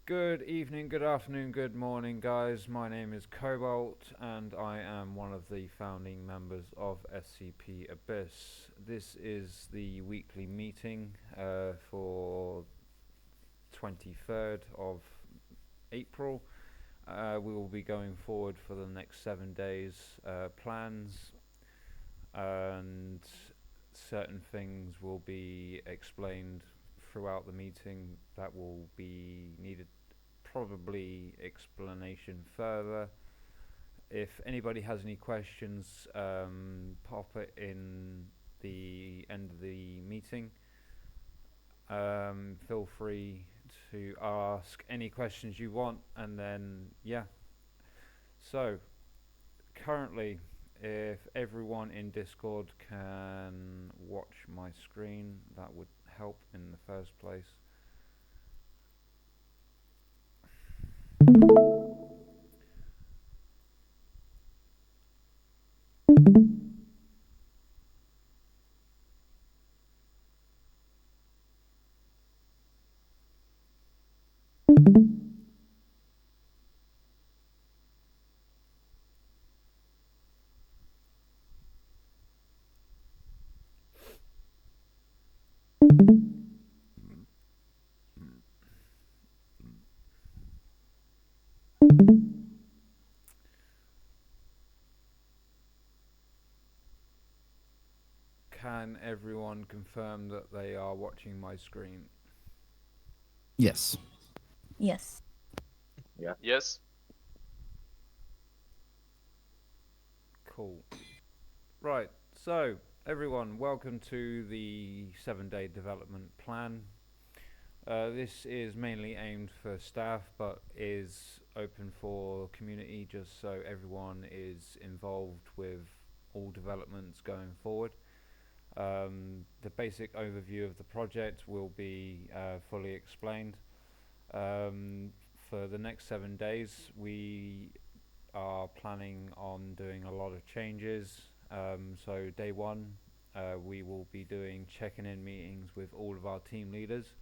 Good evening, good afternoon, good morning, guys. My name is Cobalt, and I am one of the founding members of SCP Abyss. This is the weekly meeting for 23rd of April. We will be going forward for the next 7 days. Plans and certain things will be explained throughout the meeting that will be needed, probably explanation further. If anybody has any questions, pop it in the end of the meeting. Feel free to ask any questions you want, and then So currently, if everyone in Discord can watch my screen, that would help in the first place. Can everyone confirm that they are watching my screen? Yes. Yes. Yeah. Yes. Cool. Right, so everyone, welcome to the 7-day development plan. This is mainly aimed for staff, but is open for community, just so everyone is involved with all developments going forward. The basic overview of the project will be fully explained. For the next 7 days, we are planning on doing a lot of changes. So day one, we will be doing checking in meetings with all of our team leaders.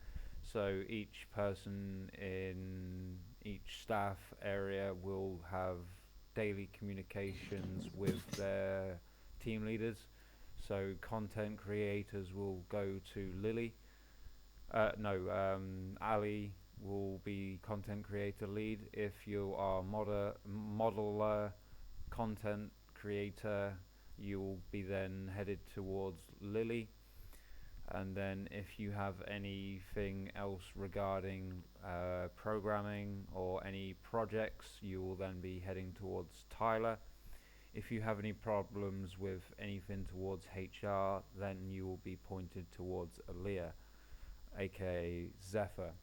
So each person in each staff area will have daily communications with their team leaders. So content creators will go to Lily. Ali will be content creator lead. If you are modeler, content creator, you will be then headed towards Lily. And then if you have anything else regarding programming or any projects, you will then be heading towards Tyler. If you have any problems with anything towards HR, then you will be pointed towards Aaliyah, aka Zephyr.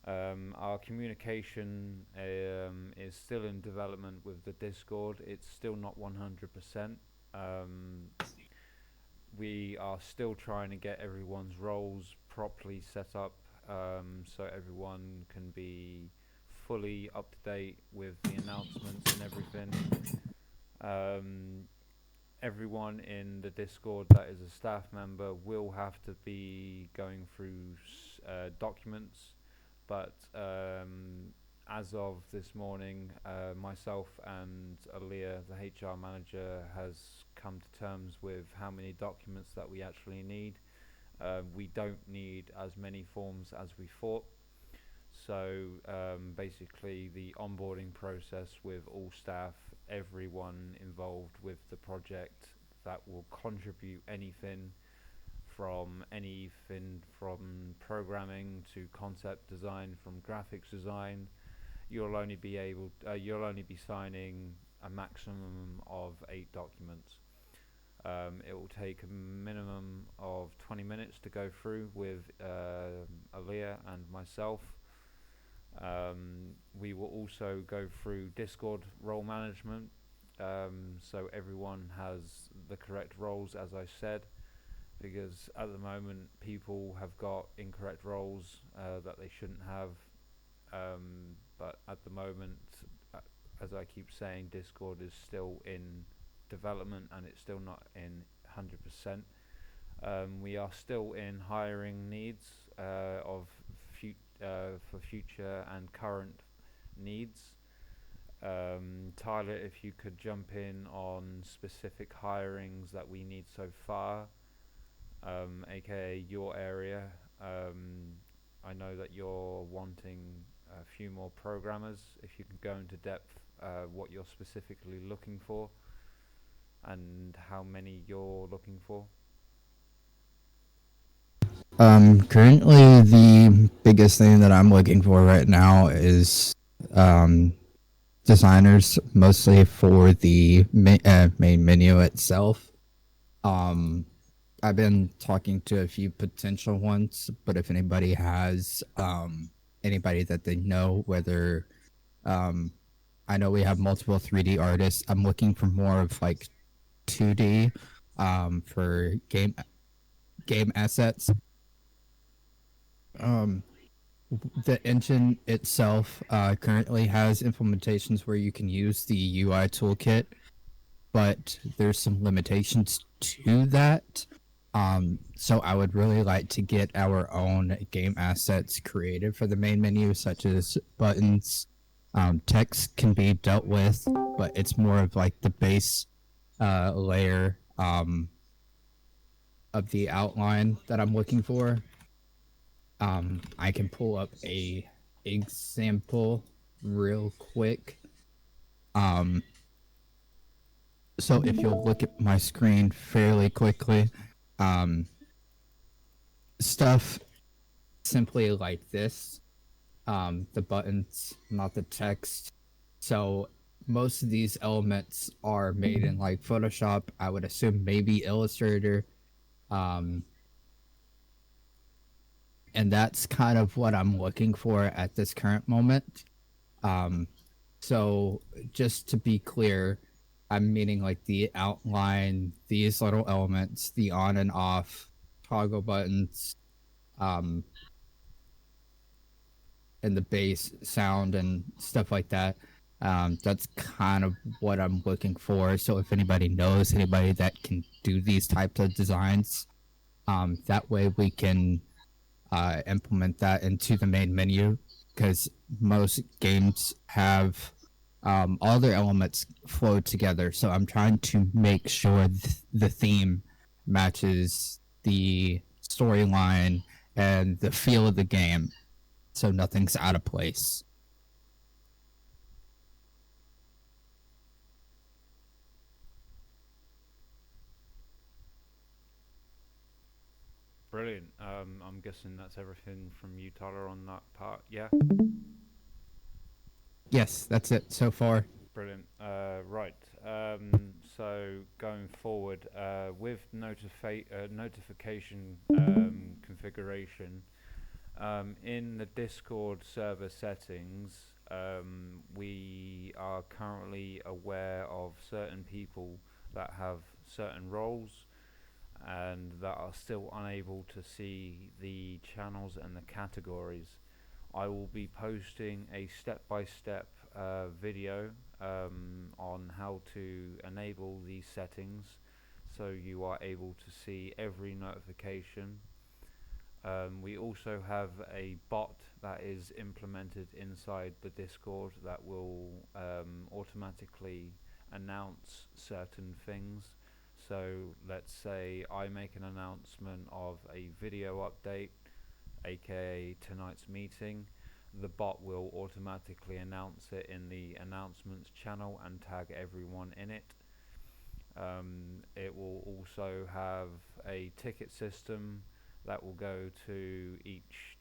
Our communication is still in development with the Discord. It's still not 100%. We are still trying to get everyone's roles properly set up, so everyone can be fully up to date with the announcements and everything. Everyone in the Discord that is a staff member will have to be going through documents, but as of this morning, myself and Aaliyah, the HR manager, has come to terms with how many documents that we actually need. We don't need as many forms as we thought. So basically, the onboarding process with all staff, everyone involved with the project that will contribute anything from programming to concept design, from graphics design, you'll only be signing a maximum of 8 documents. It will take a minimum of 20 minutes to go through with Aaliyah and myself. We will also go through Discord role management, so everyone has the correct roles, as I said, because at the moment people have got incorrect roles that they shouldn't have. But at the moment, as I keep saying, Discord is still in development and it's still not in 100%. We are still in hiring needs of for future and current needs. Tyler, if you could jump in on specific hirings that we need so far, aka your area. I know that you're wanting a few more programmers. If you could go into depth, what you're specifically looking for and how many you're looking for. Currently the biggest thing that I'm looking for right now is designers, mostly for the main menu itself. I've been talking to a few potential ones, but if anybody has anybody that they know, whether I know we have multiple 3D artists. I'm looking for more of like 2D for game assets. Um, the engine itself currently has implementations where you can use the UI toolkit, but there's some limitations to that. So I would really like to get our own game assets created for the main menu, such as buttons. Text can be dealt with, but it's more of like the base layer of the outline that I'm looking for. I can pull up a example real quick. So if you'll look at my screen fairly quickly, stuff simply like this, the buttons, not the text. So most of these elements are made in like Photoshop, I would assume maybe Illustrator. And that's kind of what I'm looking for at this current moment. So just to be clear, I'm meaning like the outline, these little elements, the on and off toggle buttons, and the bass sound and stuff like that. That's kind of what I'm looking for. So if anybody knows anybody that can do these types of designs, that way we can implement that into the main menu, because most games have all their elements flow together. So I'm trying to make sure the theme matches the storyline and the feel of the game, so nothing's out of place. Brilliant. I'm guessing that's everything from you, Tyler, on that part. Yeah. Yes, that's it so far. Brilliant. Right. So going forward, with notification configuration, in the Discord server settings, we are currently aware of certain people that have certain roles and that are still unable to see the channels and the categories. I will be posting a step-by-step video on how to enable these settings so you are able to see every notification. We also have a bot that is implemented inside the Discord that will automatically announce certain things. So let's say I make an announcement of a video update, aka tonight's meeting. The bot will automatically announce it in the announcements channel and tag everyone in it. It will also have a ticket system that will go to each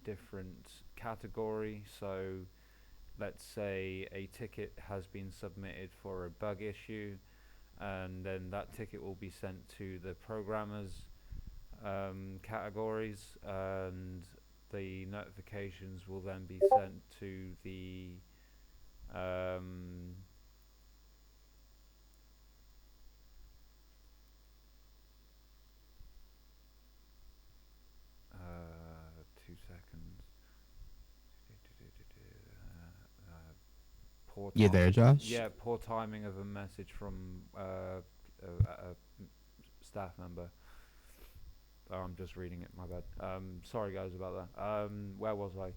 different category. So let's say a ticket has been submitted for a bug issue, and then that ticket will be sent to the programmers categories, and the notifications will then be sent to the um, 2 seconds. Poor You there, Josh? Yeah, poor timing of a message from a staff member. Oh, I'm just reading it, my bad. Sorry guys about that. Where was I?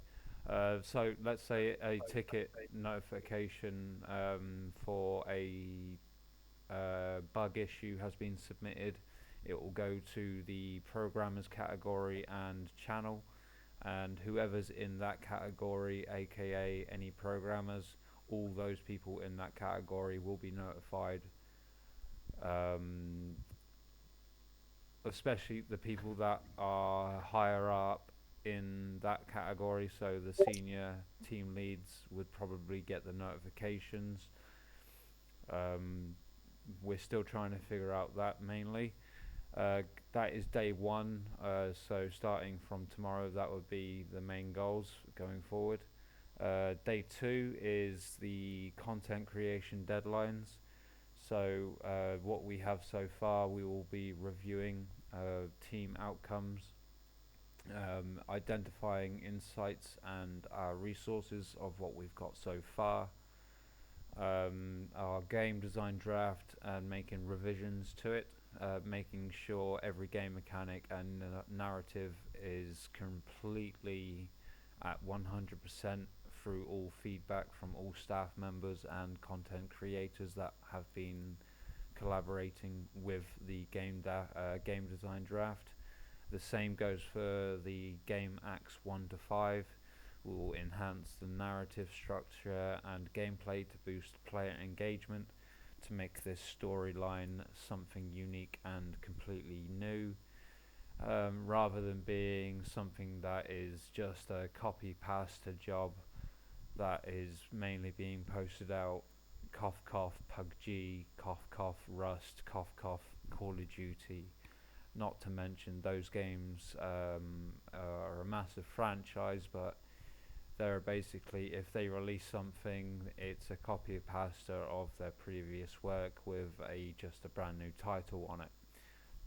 So let's say a ticket notification for a bug issue has been submitted. It will go to the programmers category and channel, and whoever's in that category, aka any programmers, all those people in that category will be notified. Um, Especially the people that are higher up in that category, so the senior team leads would probably get the notifications. Um, we're still trying to figure out that mainly. That is day one, so starting from tomorrow, that would be the main goals going forward. Day two is the content creation deadlines. So what we have so far, we will be reviewing team outcomes, identifying insights and our resources of what we've got so far, our game design draft, and making revisions to it, making sure every game mechanic and narrative is completely at 100% through all feedback from all staff members and content creators that have been collaborating with the game design draft. The same goes for the game acts 1 to 5. We will enhance the narrative structure and gameplay to boost player engagement, to make this storyline something unique and completely new, rather than being something that is just a copy pasta job that is mainly being posted out. Cough cough PUBG, cough cough Rust, cough cough Call of Duty. Not to mention those games are a massive franchise, but they're basically, if they release something, it's a copy pasta of their previous work with just a brand new title on it.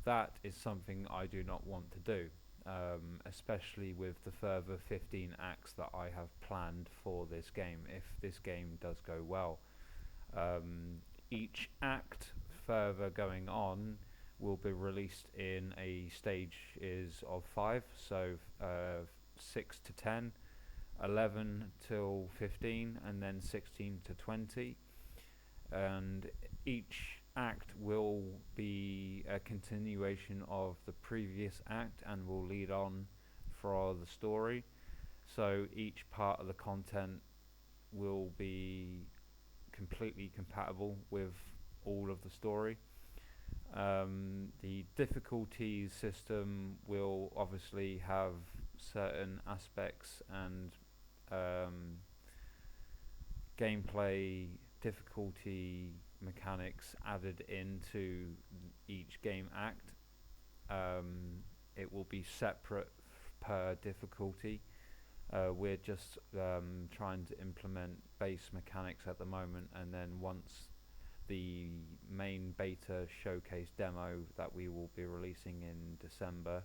That is something I do not want to do, especially with the further 15 acts that I have planned for this game, if this game does go well. Each act further going on will be released in a stages of 5, so 6 to 10, 11 till 15, and then 16 to 20. And each act will be a continuation of the previous act and will lead on for the story. So each part of the content will be completely compatible with all of the story. The difficulty system will obviously have certain aspects and gameplay difficulty mechanics added into each game act. It will be separate per difficulty. We're just trying to implement base mechanics at the moment, and then once the main beta showcase demo that we will be releasing in December,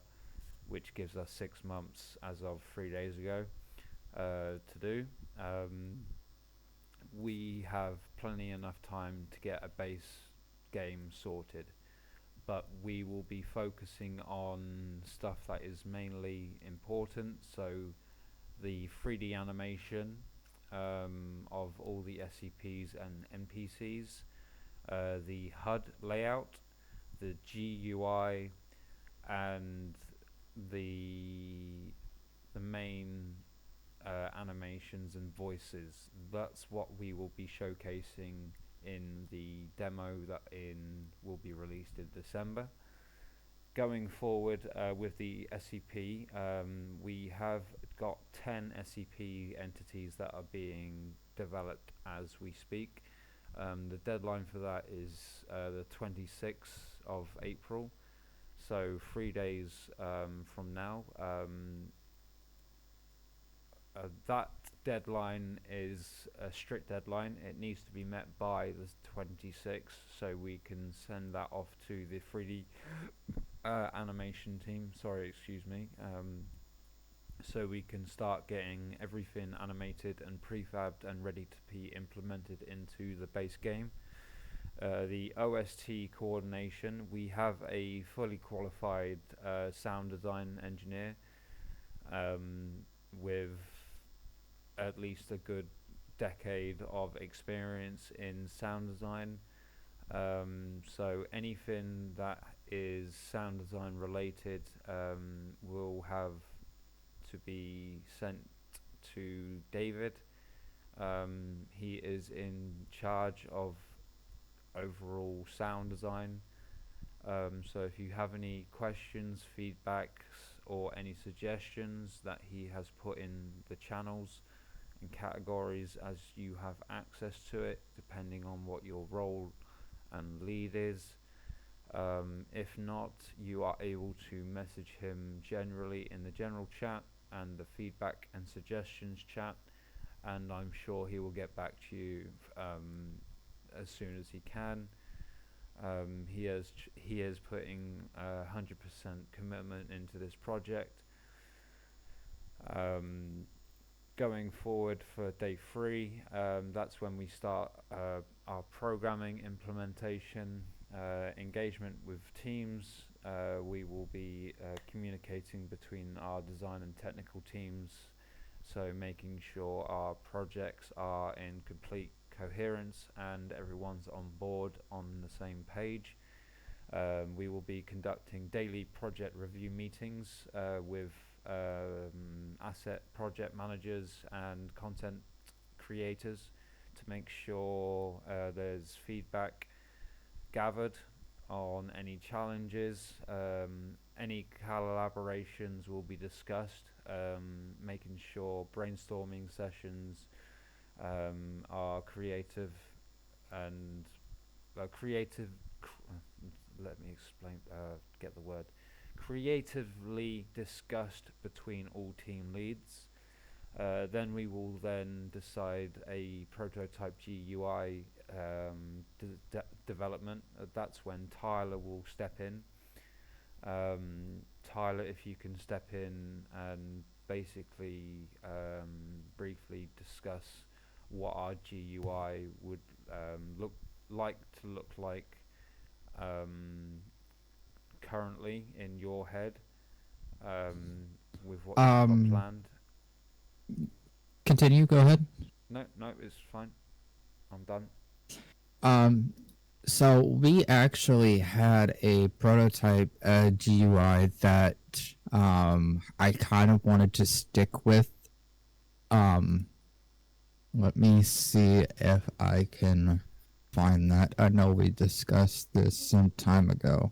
which gives us 6 months as of 3 days ago to do, we have plenty enough time to get a base game sorted, but we will be focusing on stuff that is mainly important, so the 3D animation of all the SCPs and NPCs, the HUD layout, the GUI, and the main animations and voices. That's what we will be showcasing in the demo that will be released in December. Going forward with the SCP, we have got 10 SCP entities that are being developed as we speak. The deadline for that is the 26th of April, so 3 days from now. That deadline is a strict deadline. It needs to be met by the 26th, so we can send that off to the 3D animation team. So we can start getting everything animated and prefabbed and ready to be implemented into the base game. The OST coordination. We have a fully qualified sound design engineer with at least a good decade of experience in sound design. So anything that is sound design related will have to be sent to David. He is in charge of overall sound design. So if you have any questions, feedbacks, or any suggestions that he has put in the channels and categories as you have access to it, depending on what your role and lead is. If not, you are able to message him generally in the general chat and the feedback and suggestions chat, and I'm sure he will get back to you as soon as he can. He is putting 100% commitment into this project. Going forward for day 3, that's when we start our programming implementation, engagement with teams. We will be communicating between our design and technical teams, so making sure our projects are in complete coherence and everyone's on board on the same page. We will be conducting daily project review meetings with asset project managers and content creators to make sure there's feedback gathered on any challenges. Any collaborations will be discussed, making sure brainstorming sessions are creative and let me explain, get the word, creatively discussed between all team leads. Then we will then decide a prototype GUI development. That's when Tyler will step in. Tyler, if you can step in and basically briefly discuss what our GUI would look like currently in your head, with what you've got planned. Continue, go ahead. No, it's fine. I'm done. So we actually had a prototype GUI that I kind of wanted to stick with. Let me see if I can find that. I know we discussed this some time ago.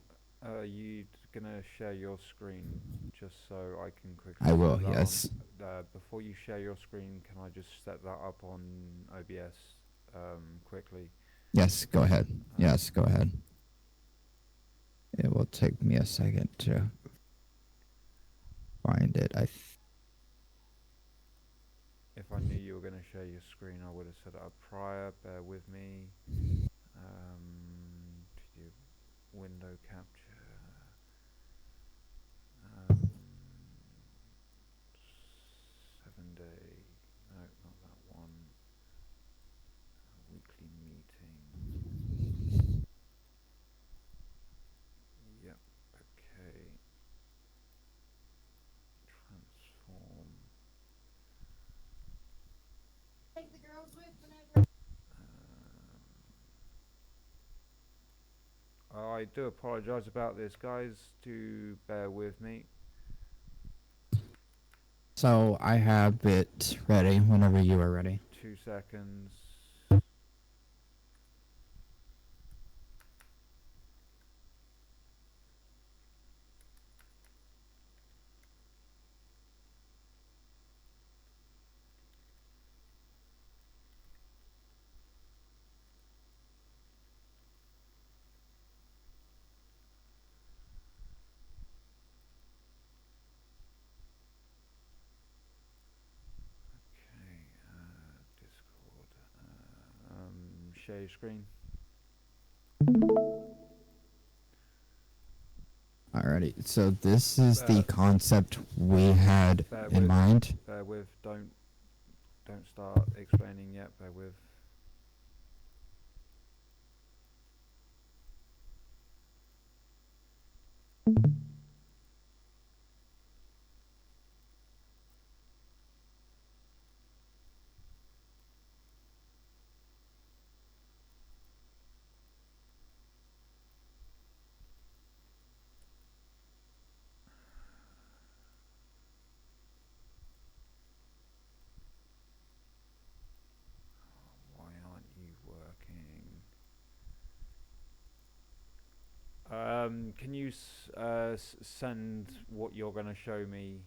You gonna share your screen just so I can quickly. I will, yes. Before you share your screen, can I just set that up on OBS quickly? Yes, go ahead. Yes, go ahead. It will take me a second to find it. If I knew you were going to share your screen, I would have set it up prior. Bear with me. Window capture. 7-day. No, not that one. Weekly meeting. Yep. Okay. Transform. Take the girls with whenever. I do apologise about this, guys. Do bear with me. So I have it ready whenever you are ready. 2 seconds. Discord. Share your screen. Alrighty, so this is the concept we had in mind. Bear with. Don't start explaining yet. Bear with. Can you send what you're going to show me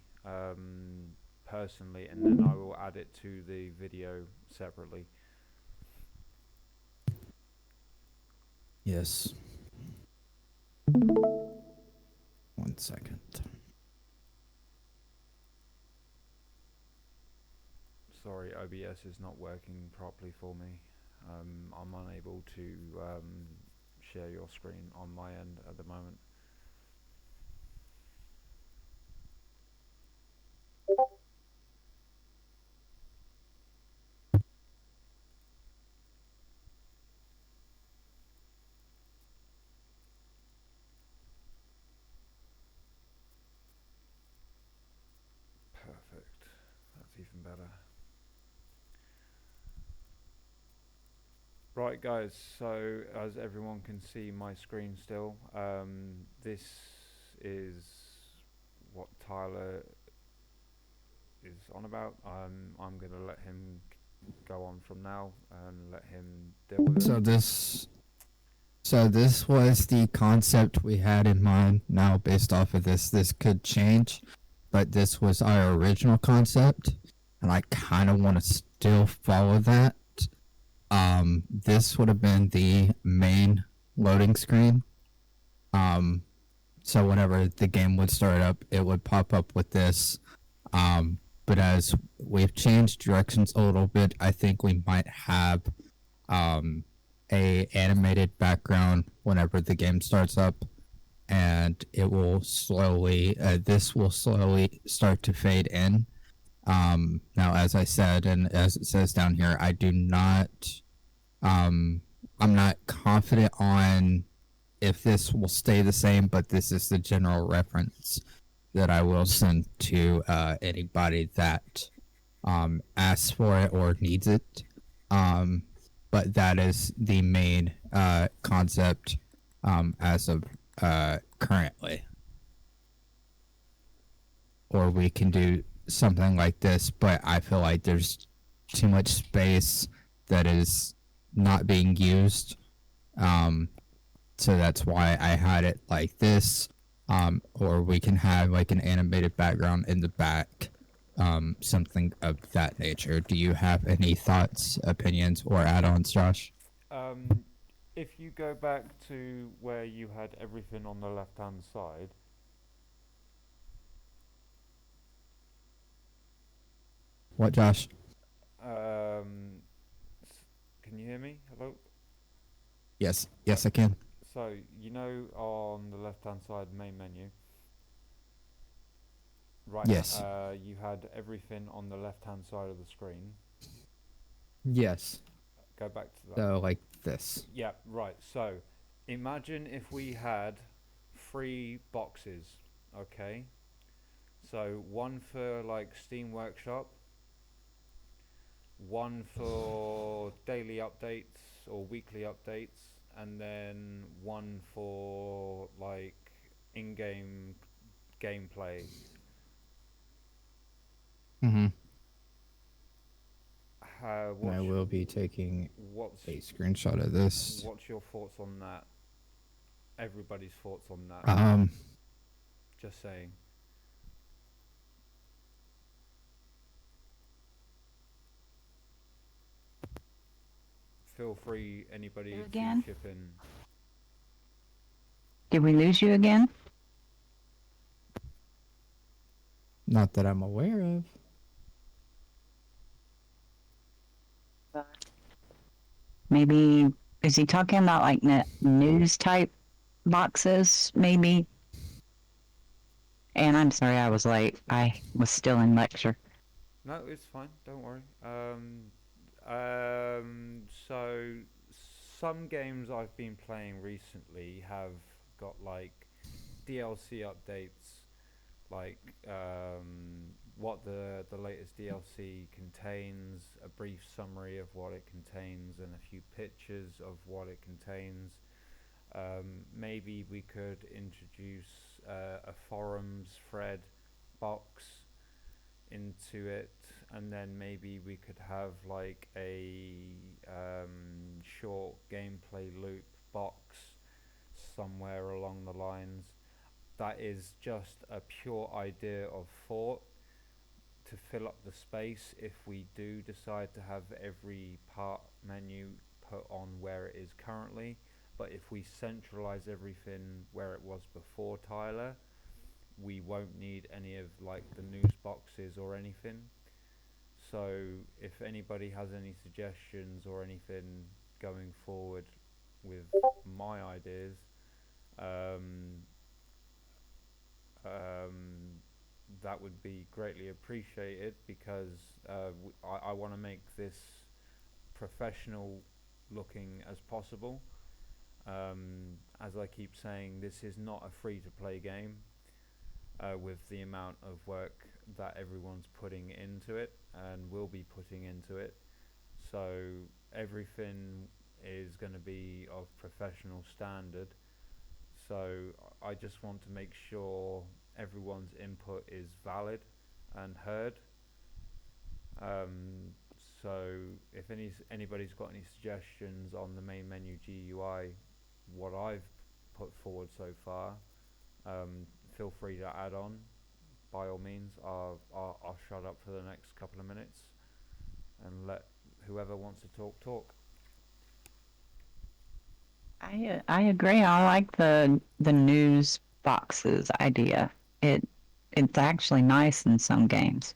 personally, and then I will add it to the video separately. Yes. 1 second. Sorry, OBS is not working properly for me. I'm unable to share your screen on my end at the moment. Perfect. That's even better. Right, guys, so as everyone can see my screen still, this is what Tyler is on about. I'm going to let him go on from now and let him deal with it. So this was the concept we had in mind. Now, based off of this could change, but this was our original concept, and I kind of want to still follow that. This would have been the main loading screen. So whenever the game would start up, it would pop up with this. But as we've changed directions a little bit, I think we might have a animated background whenever the game starts up, and it will slowly this will slowly start to fade in. Now, as I said, and as it says down here, I do not I'm not confident on if this will stay the same, but this is the general reference that I will send to anybody that asks for it or needs it. But that is the main concept as of currently. Or we can do something like this, but I feel like there's too much space that is not being used. So that's why I had it like this. Or we can have like an animated background in the back. Something of that nature. Do you have any thoughts, opinions, or add-ons, Josh? If you go back to where you had everything on the left-hand side, What, Josh? can you hear me? Hello? Yes, I can. So, you know on the left-hand side main menu, right? Yes. You had everything on the left-hand side of the screen. Yes. Go back to that. So like this. Yeah, right. So, imagine if we had 3 boxes, okay? So, one for like Steam Workshop, one for daily updates or weekly updates, and then one for like in-game gameplay. Mm-hmm. I What's will be taking what's a screenshot of this. what's your thoughts on that? Everybody's thoughts on that. Just saying. Feel free, anybody, You to again? chip in. Did we lose you again? Not that I'm aware of. Maybe, is he talking about like news type boxes, maybe? And I'm sorry I was late. I was still in lecture. No, it's fine. Don't worry. So some games I've been playing recently have got like DLC updates, like what the latest DLC contains, a brief summary of what it contains, and a few pictures of what it contains. Maybe we could introduce a forums thread box into it, and then maybe we could have like a short gameplay loop box somewhere along the lines. That is just a pure idea of thought to fill up the space if we do decide to have every part menu put on where it is currently. But if we centralize everything where it was before Tyler, we won't need any of like the news boxes or anything. So if anybody has any suggestions or anything going forward with my ideas, um, um, that would be greatly appreciated because I want to make this professional looking as possible. As I keep saying, this is not a free to play game with the amount of work that everyone's putting into it and will be putting into it. So everything is going to be of professional standard. So I just want to make sure everyone's input is valid and heard. Um, so if anybody's got any suggestions on the main menu GUI, what I've put forward so far, feel free to add on. By all means, I'll shut up for the next couple of minutes and let whoever wants to talk. I agree. I like the news boxes idea. It's actually nice in some games.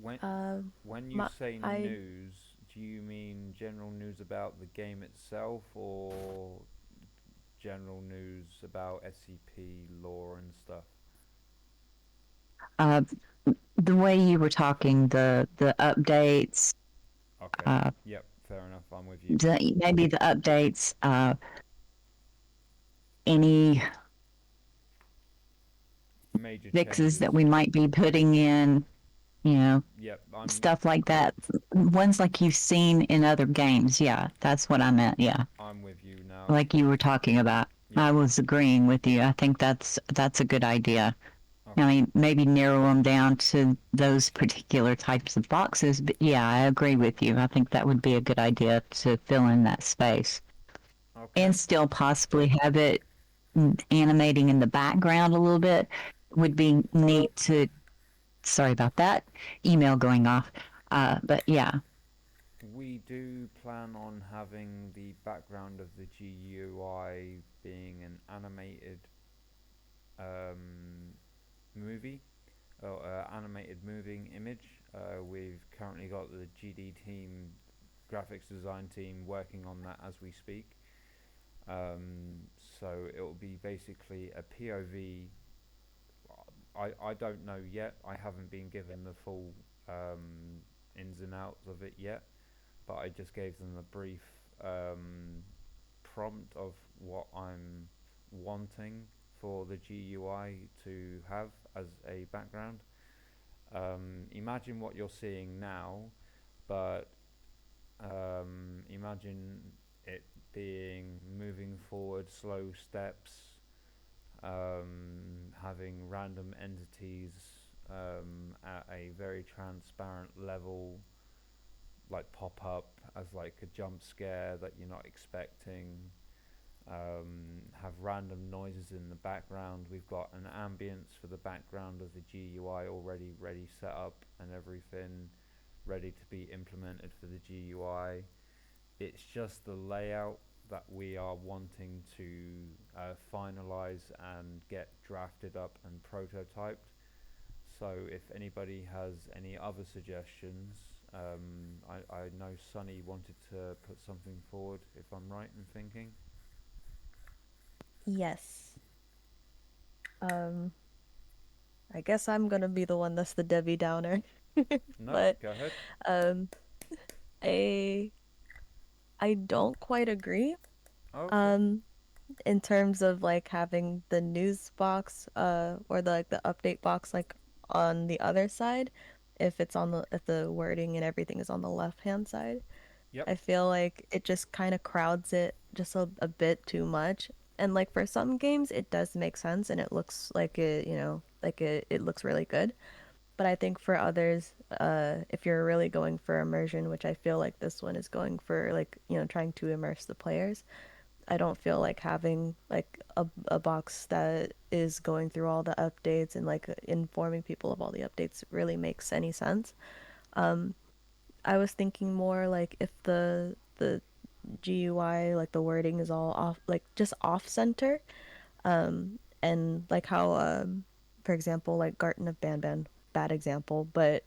When Um, when you my, say I news, do you mean general news about the game itself, or general news about SCP lore and stuff? Uh, the way you were talking, the updates, Okay. uh, Yep. Fair enough. I'm with you. maybe the updates, any Major fixes changes. that we might be putting in, you know, Yep. I'm stuff like that. Ones like you've seen in other games. Yeah, that's what I meant. Yeah, I'm with you now. like you were talking about. Yep. I was agreeing with you. I think that's a good idea. I Okay. mean, maybe narrow them down to those particular types of boxes. But yeah, I agree with you. I think that would be a good idea to fill in that space Okay. and still possibly have it animating in the background a little bit. Would be neat to. Sorry about that. Email going off. But yeah, We do plan on having the background of the GUI being an animated um, movie or animated moving image. We've currently got the GD team, graphics design team, working on that as we speak. So it will be basically a POV. I don't know yet. I haven't been given the full ins and outs of it yet, but I just gave them a brief prompt of what I'm wanting for the GUI to have as a background. Imagine what you're seeing now, but imagine it being moving forward, slow steps, having random entities at a very transparent level, like pop up as like a jump scare that you're not expecting. Have random noises in the background. We've got an ambience for the background of the GUI already ready set up and everything ready to be implemented for the GUI. It's just the layout that we are wanting to finalize and get drafted up and prototyped. So if anybody has any other suggestions, I know Sunny wanted to put something forward, if I'm right in thinking. yes. Um, I guess I'm gonna be the one that's the Debbie Downer. No, But go ahead. um, I I don't quite agree. Okay. Um, in terms of like having the news box, or the like the update box like on the other side, if the wording and everything is on the left hand side. Yep. I feel like it just kind of crowds it just a bit too much. And like for some games, it does make sense and it looks like it looks really good. But I think for others, if you're really going for immersion, which I feel like this one is going for like, trying to immerse the players, I don't feel like having like a box that is going through all the updates and like informing people of all the updates really makes any sense. Um, I was thinking more like if the GUI like the wording is all off like just off center, and like how for example like Garten of Banban, bad example, but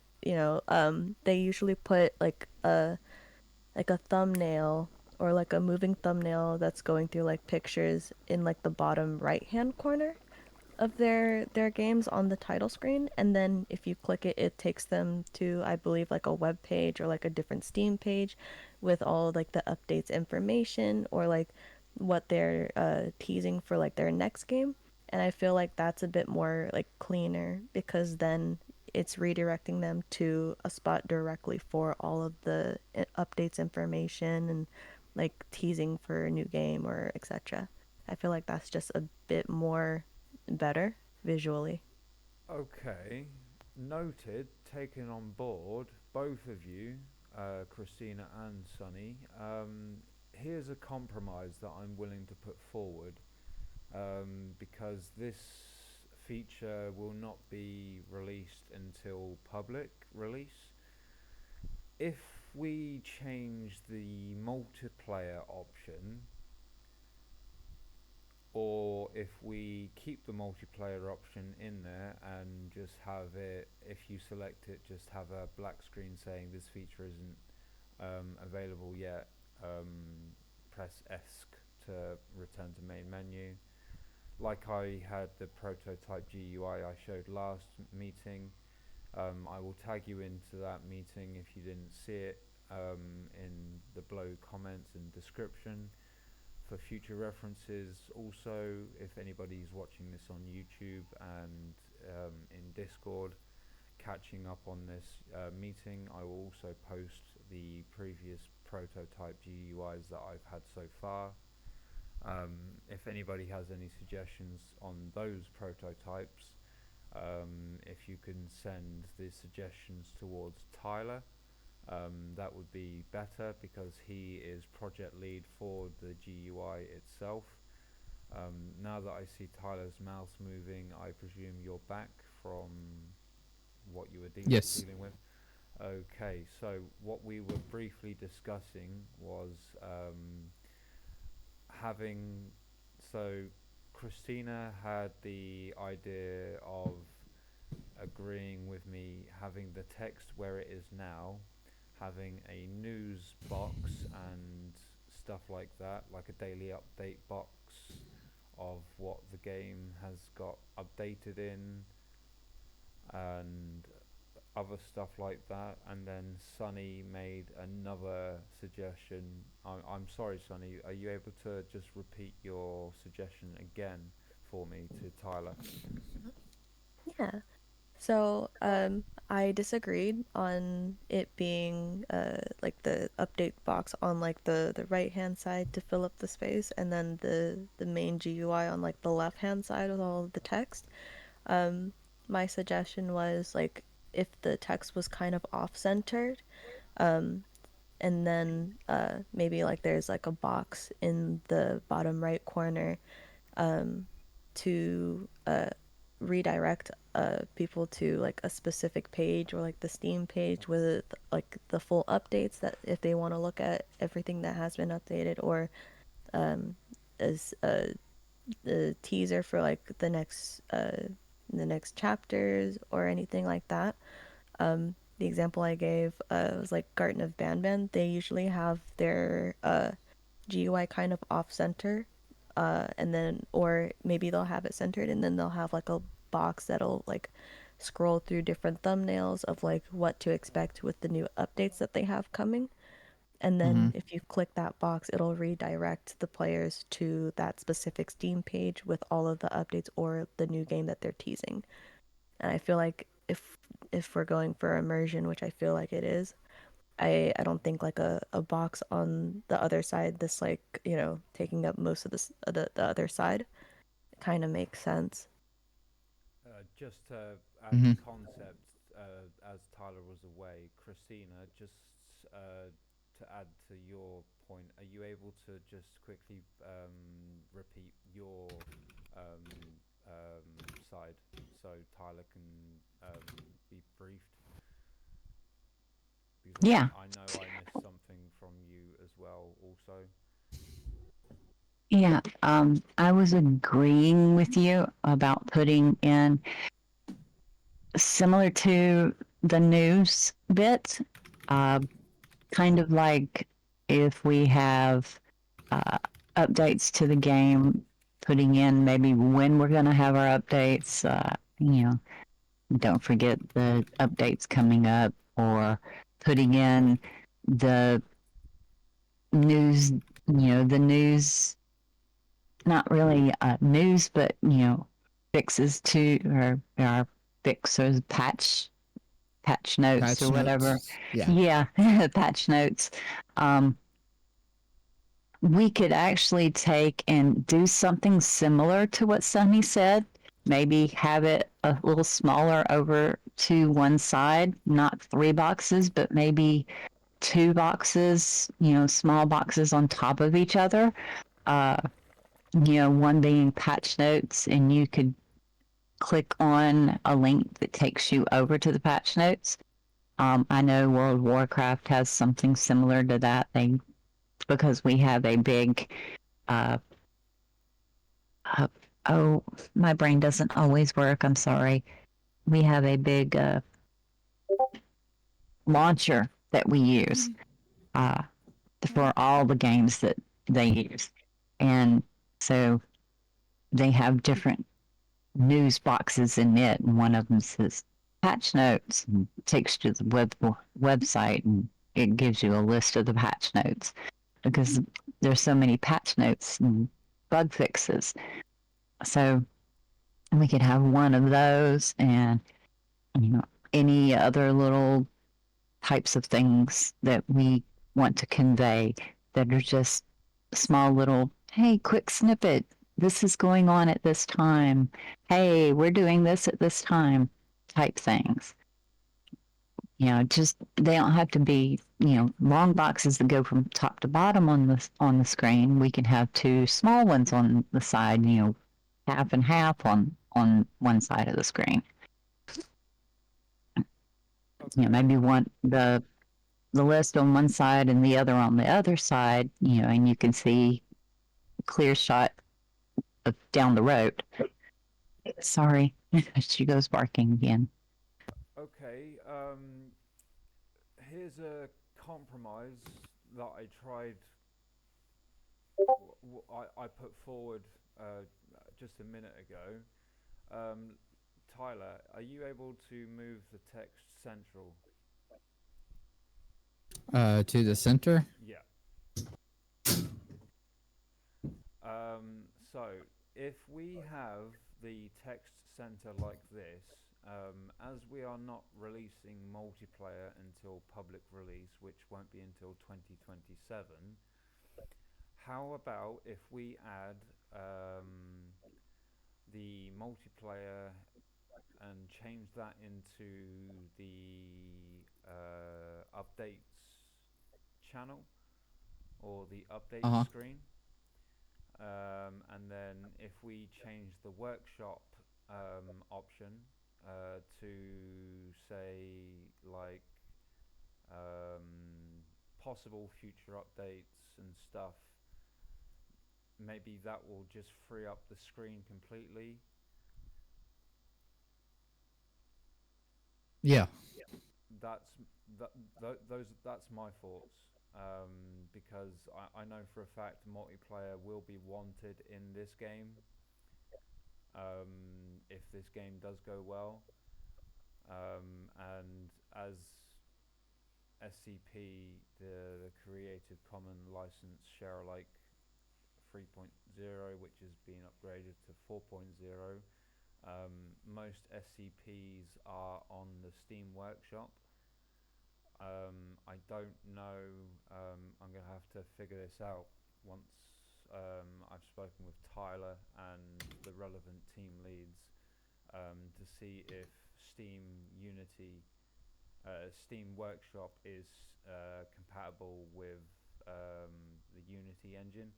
they usually put like a thumbnail or like a moving thumbnail that's going through like pictures in like the bottom right hand corner of their games on the title screen, and then if you click it it takes them to, I believe, like a web page or like a different Steam page with all like the updates information or like what they're teasing for like their next game. And I feel like that's a bit more like cleaner because then it's redirecting them to a spot directly for all of the updates information and like teasing for a new game or etc. I feel like that's just a bit more better visually. Okay, noted, taken on board, both of you, Christina and Sunny. Here's a compromise that I'm willing to put forward, because this feature will not be released until public release. If we change the multiplayer option, or if we keep the multiplayer option in there and just have it, if you select it, just have a black screen saying this feature isn't available yet, press ESC to return to main menu. Like I had the prototype GUI I showed last meeting, I will tag you into that meeting if you didn't see it, in the below comments and description for future references. Also, if anybody's watching this on YouTube and in Discord, catching up on this meeting, I will also post the previous prototype GUIs that I've had so far. If anybody has any suggestions on those prototypes, if you can send the suggestions towards Tyler, that would be better because he is project lead for the GUI itself. Now that I see Tyler's mouse moving, I presume you're back from what you were Yes. dealing with. Okay, so what we were briefly discussing was having, so Christina had the idea of agreeing with me having the text where it is now, having a news box and stuff like that, like a daily update box of what the game has got updated in and other stuff like that. And then Sunny made another suggestion. I'm sorry, Sunny, are you able to just repeat your suggestion again for me to Tyler? Yeah. So, I disagreed on it being like the update box on like the right hand side to fill up the space, and then the main GUI on like the left hand side with all of the text. Um, my suggestion was like if the text was kind of off centered, um, and then maybe like there's like a box in the bottom right corner um, to redirect people to like a specific page or like the Steam page with like the full updates that if they want to look at everything that has been updated, or um, as the teaser for like the next chapters or anything like that. The example I gave was like Garten of Banban. They usually have their GUI kind of off center, and then or maybe they'll have it centered, and then they'll have like a box that'll like scroll through different thumbnails of like what to expect with the new updates that they have coming. And Mm-hmm. then if you click that box, it'll redirect the players to that specific Steam page with all of the updates or the new game that they're teasing. And I feel like if we're going for immersion, which I feel like it is, I don't think like a box on the other side, this like taking up most of this the other side, kind of makes sense. Just as Mm-hmm. concept, as Tyler was away, Christina, just to add to your point, are you able to just quickly repeat your side so Tyler can be briefed? Because Yeah. I know I missed something from you as well, also. Yeah, I was agreeing with you about putting in similar to the news bit, uh, kind of like if we have uh, updates to the game, putting in maybe when we're going to have our updates. Don't forget the updates coming up, or putting in the news, the news, not really news, but, fixes to, or fixes, patch notes Patch or whatever. notes. Yeah. Yeah, patch notes. Um, we could actually take and do something similar to what Sunny said. Maybe have it a little smaller over to one side, not 3 boxes, but maybe 2 boxes, small boxes on top of each other. Uh, one being patch notes, and you could click on a link that takes you over to the patch notes. I know World of Warcraft has something similar to that. Because we have a big, uh, uh, oh, my brain doesn't always work. I'm sorry. We have a big launcher that we use uh, for all the games that they use, and so they have different news boxes in it, and one of them says patch notes and takes you to the website, and it gives you a list of the patch notes because there's so many patch notes and bug fixes. So we could have one of those, and you know any other little types of things that we want to convey that are just small little, hey, quick snippet, this is going on at this time, hey, we're doing this at this time, type things. Just they don't have to be, long boxes that go from top to bottom on the screen. We can have two small ones on the side, half and half on one side of the screen. Okay. Maybe one the list on one side and the other on the other side, and you can see a clear shot of down the road. Sorry, she goes barking again. Okay. Here's a compromise that I tried. I put forward just a minute ago. Tyler, are you able to move the text central? To the center. Yeah. So if we have the text center like this, as we are not releasing multiplayer until public release, which won't be until 2027, how about if we add the multiplayer and change that into the updates channel or the update Uh-huh. screen? And then if we change the workshop option to say like possible future updates and stuff, maybe that will just free up the screen completely. Yeah. That's that's my thoughts. Because I know for a fact multiplayer will be wanted in this game. If this game does go well, and as SCP, the Creative Commons license share alike 3.0, which is being upgraded to 4.0. Most SCPs are on the Steam Workshop. I don't know. I'm going to have to figure this out once I've spoken with Tyler and the relevant team leads to see if Steam Unity, Steam Workshop is compatible with the Unity engine.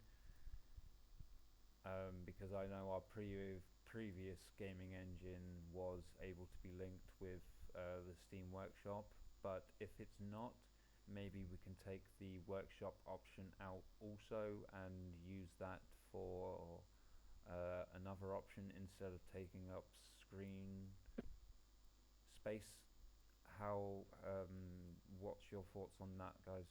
Because I know our previous gaming engine was able to be linked with the Steam Workshop, but if it's not, maybe we can take the Workshop option out also and use that for another option instead of taking up screen space. How what's your thoughts on that, guys?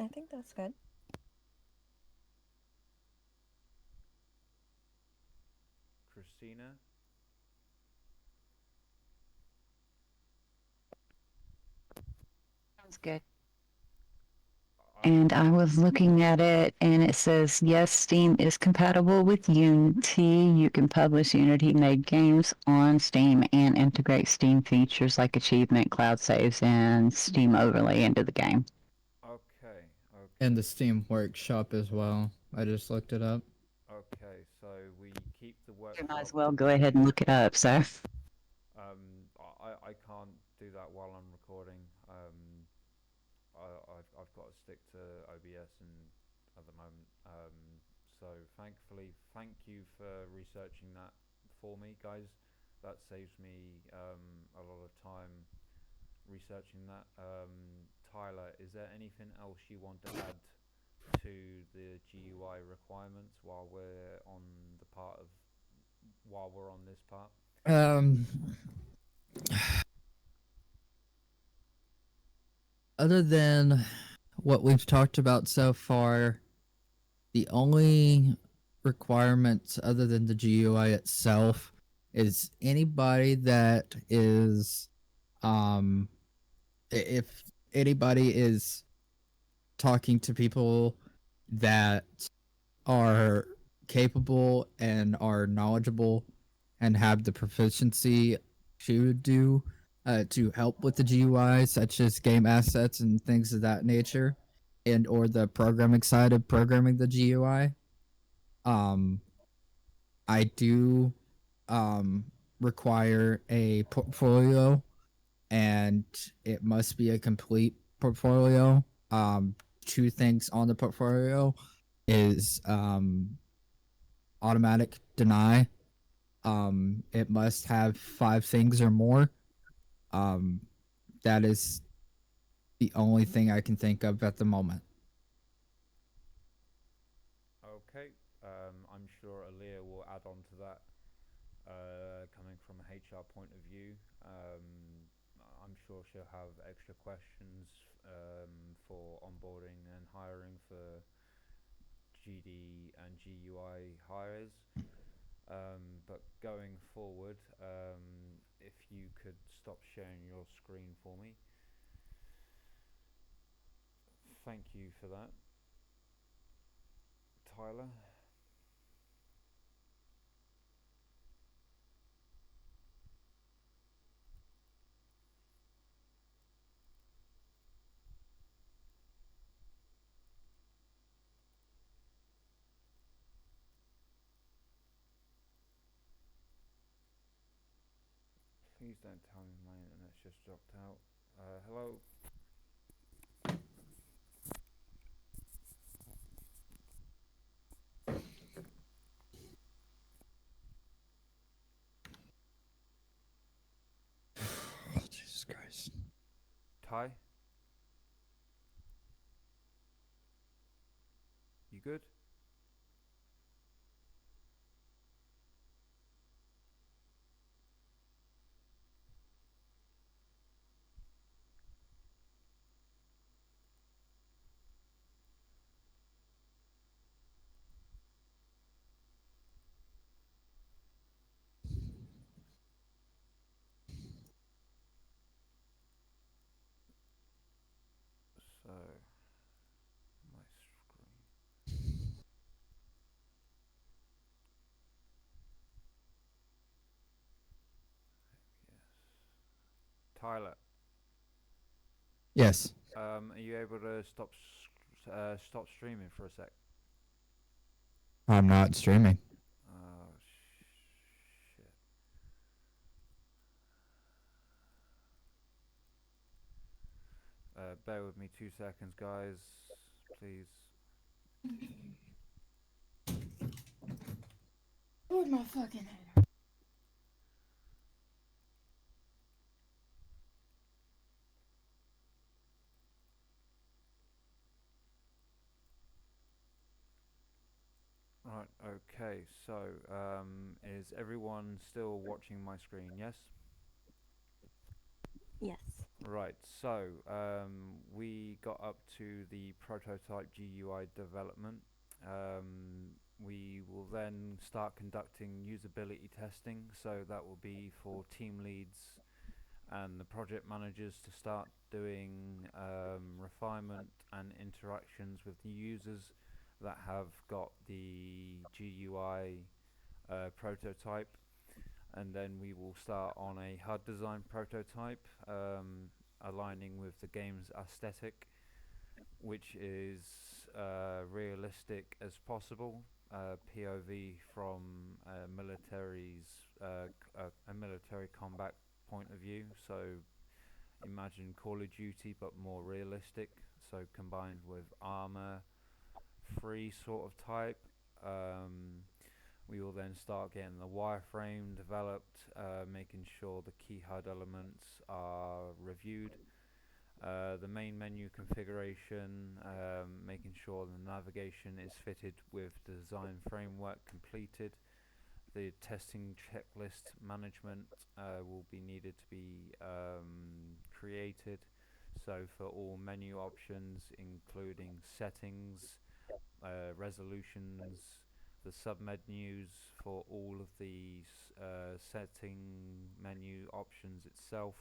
I think that's good. Christina? Sounds good. I- And I was looking at it, and it says, yes, Steam is compatible with Unity. You can publish Unity made games on Steam and integrate Steam features like achievement, cloud saves, and Steam overlay into the game. Okay, okay. And the Steam Workshop as well. I just looked it up. Okay, so we keep the You workshop. might as well go ahead and look it up. So, I can't do that while I'm recording. I've got to stick to OBS and at the moment. So thankfully, thank you for researching that for me, guys. That saves me a lot of time researching that. Tyler, is there anything else you want to add to the GUI requirements while we're on this part? Other than what we've talked about so far, the only requirements other than the GUI itself is anybody that is if anybody is talking to people that are capable and are knowledgeable and have the proficiency to do to help with the GUI, such as game assets and things of that nature, and or the programming side of programming the GUI. I do require a portfolio, and it must be a complete portfolio. Two things on the portfolio is automatic deny. It must have 5 things or more. That is the only thing I can think of at the moment. Okay, I'm sure Aaliyah will add on to that. Coming from a HR point of view, I'm sure she'll have extra questions for onboarding and hiring for GD and GUI hires. But going forward, if you could stop sharing your screen for me. Thank you for that. Tyler? Please don't tell me my internet's just dropped out. Hello? Oh, Jesus Christ. Ty? You good? So, my screen. Yes. Tyler, Yes. are you able to stop streaming for a sec? I'm not streaming. Oh bear with me 2 seconds, guys. Please. Where's my fucking head? Right, okay, so is everyone still watching my screen? Yes? Yes. Right, so we got up to the prototype GUI development. We will then start conducting usability testing, so that will be for team leads and the project managers to start doing refinement and interactions with the users that have got the GUI prototype, and then we will start on a HUD design prototype, aligning with the game's aesthetic, which is realistic as possible, POV from a military combat point of view. So imagine Call of Duty but more realistic, so combined with armor free sort of type. We will then start getting the wireframe developed, making sure the key HUD elements are reviewed, the main menu configuration, making sure the navigation is fitted with the design framework completed. The testing checklist management will be needed to be created. So for all menu options, including settings, resolutions, the submenus for all of the setting menu options itself,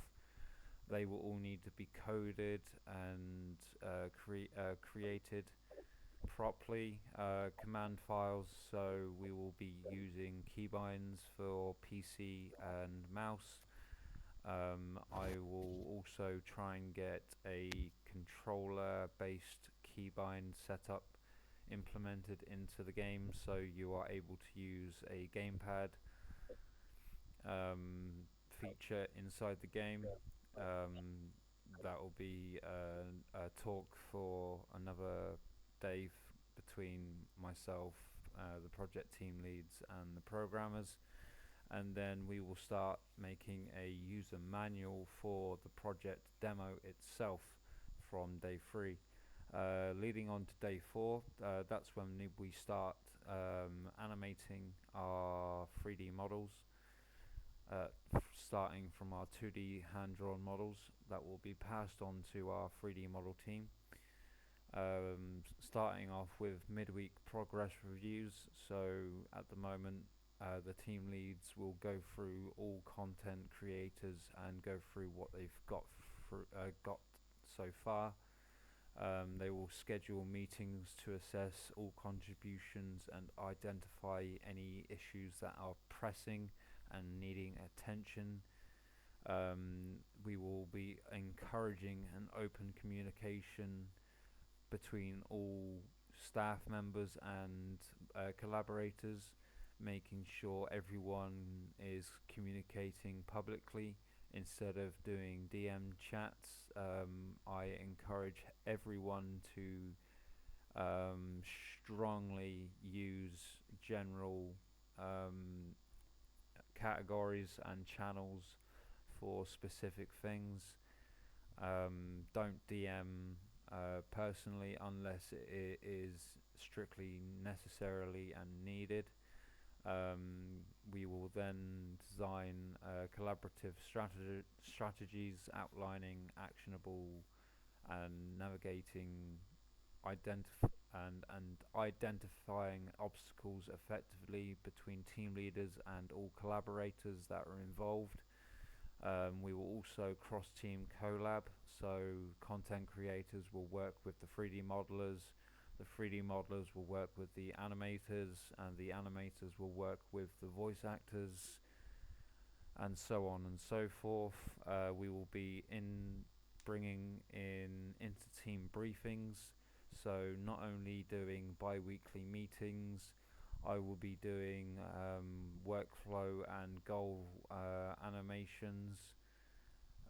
they will all need to be coded and created properly. Command files, so we will be using keybinds for PC and mouse. I will also try and get a controller based keybind setup implemented into the game, so you are able to use a gamepad feature inside the game. That will be a talk for another day between myself, the project team leads and the programmers, and then we will start making a user manual for the project demo itself from day 3. Leading on to day 4, that's when we start animating our 3D models, starting from our 2D hand-drawn models that will be passed on to our 3D model team. Starting off with midweek progress reviews, so at the moment the team leads will go through all content creators and go through what they've got so far. They will schedule meetings to assess all contributions and identify any issues that are pressing and needing attention. We will be encouraging an open communication between all staff members and collaborators, making sure everyone is communicating publicly instead of doing DM chats. I encourage everyone to strongly use general categories and channels for specific things. Don't DM personally unless it is strictly necessarily and needed. We will then design collaborative strategies outlining actionable and navigating and identifying obstacles effectively between team leaders and all collaborators that are involved. We will also cross-team collab, so content creators will work with the 3D modelers, the 3D modelers will work with the animators, and the animators will work with the voice actors, and so on and so forth. We will be bringing in inter-team briefings, so not only doing bi-weekly meetings, I will be doing workflow and goal animations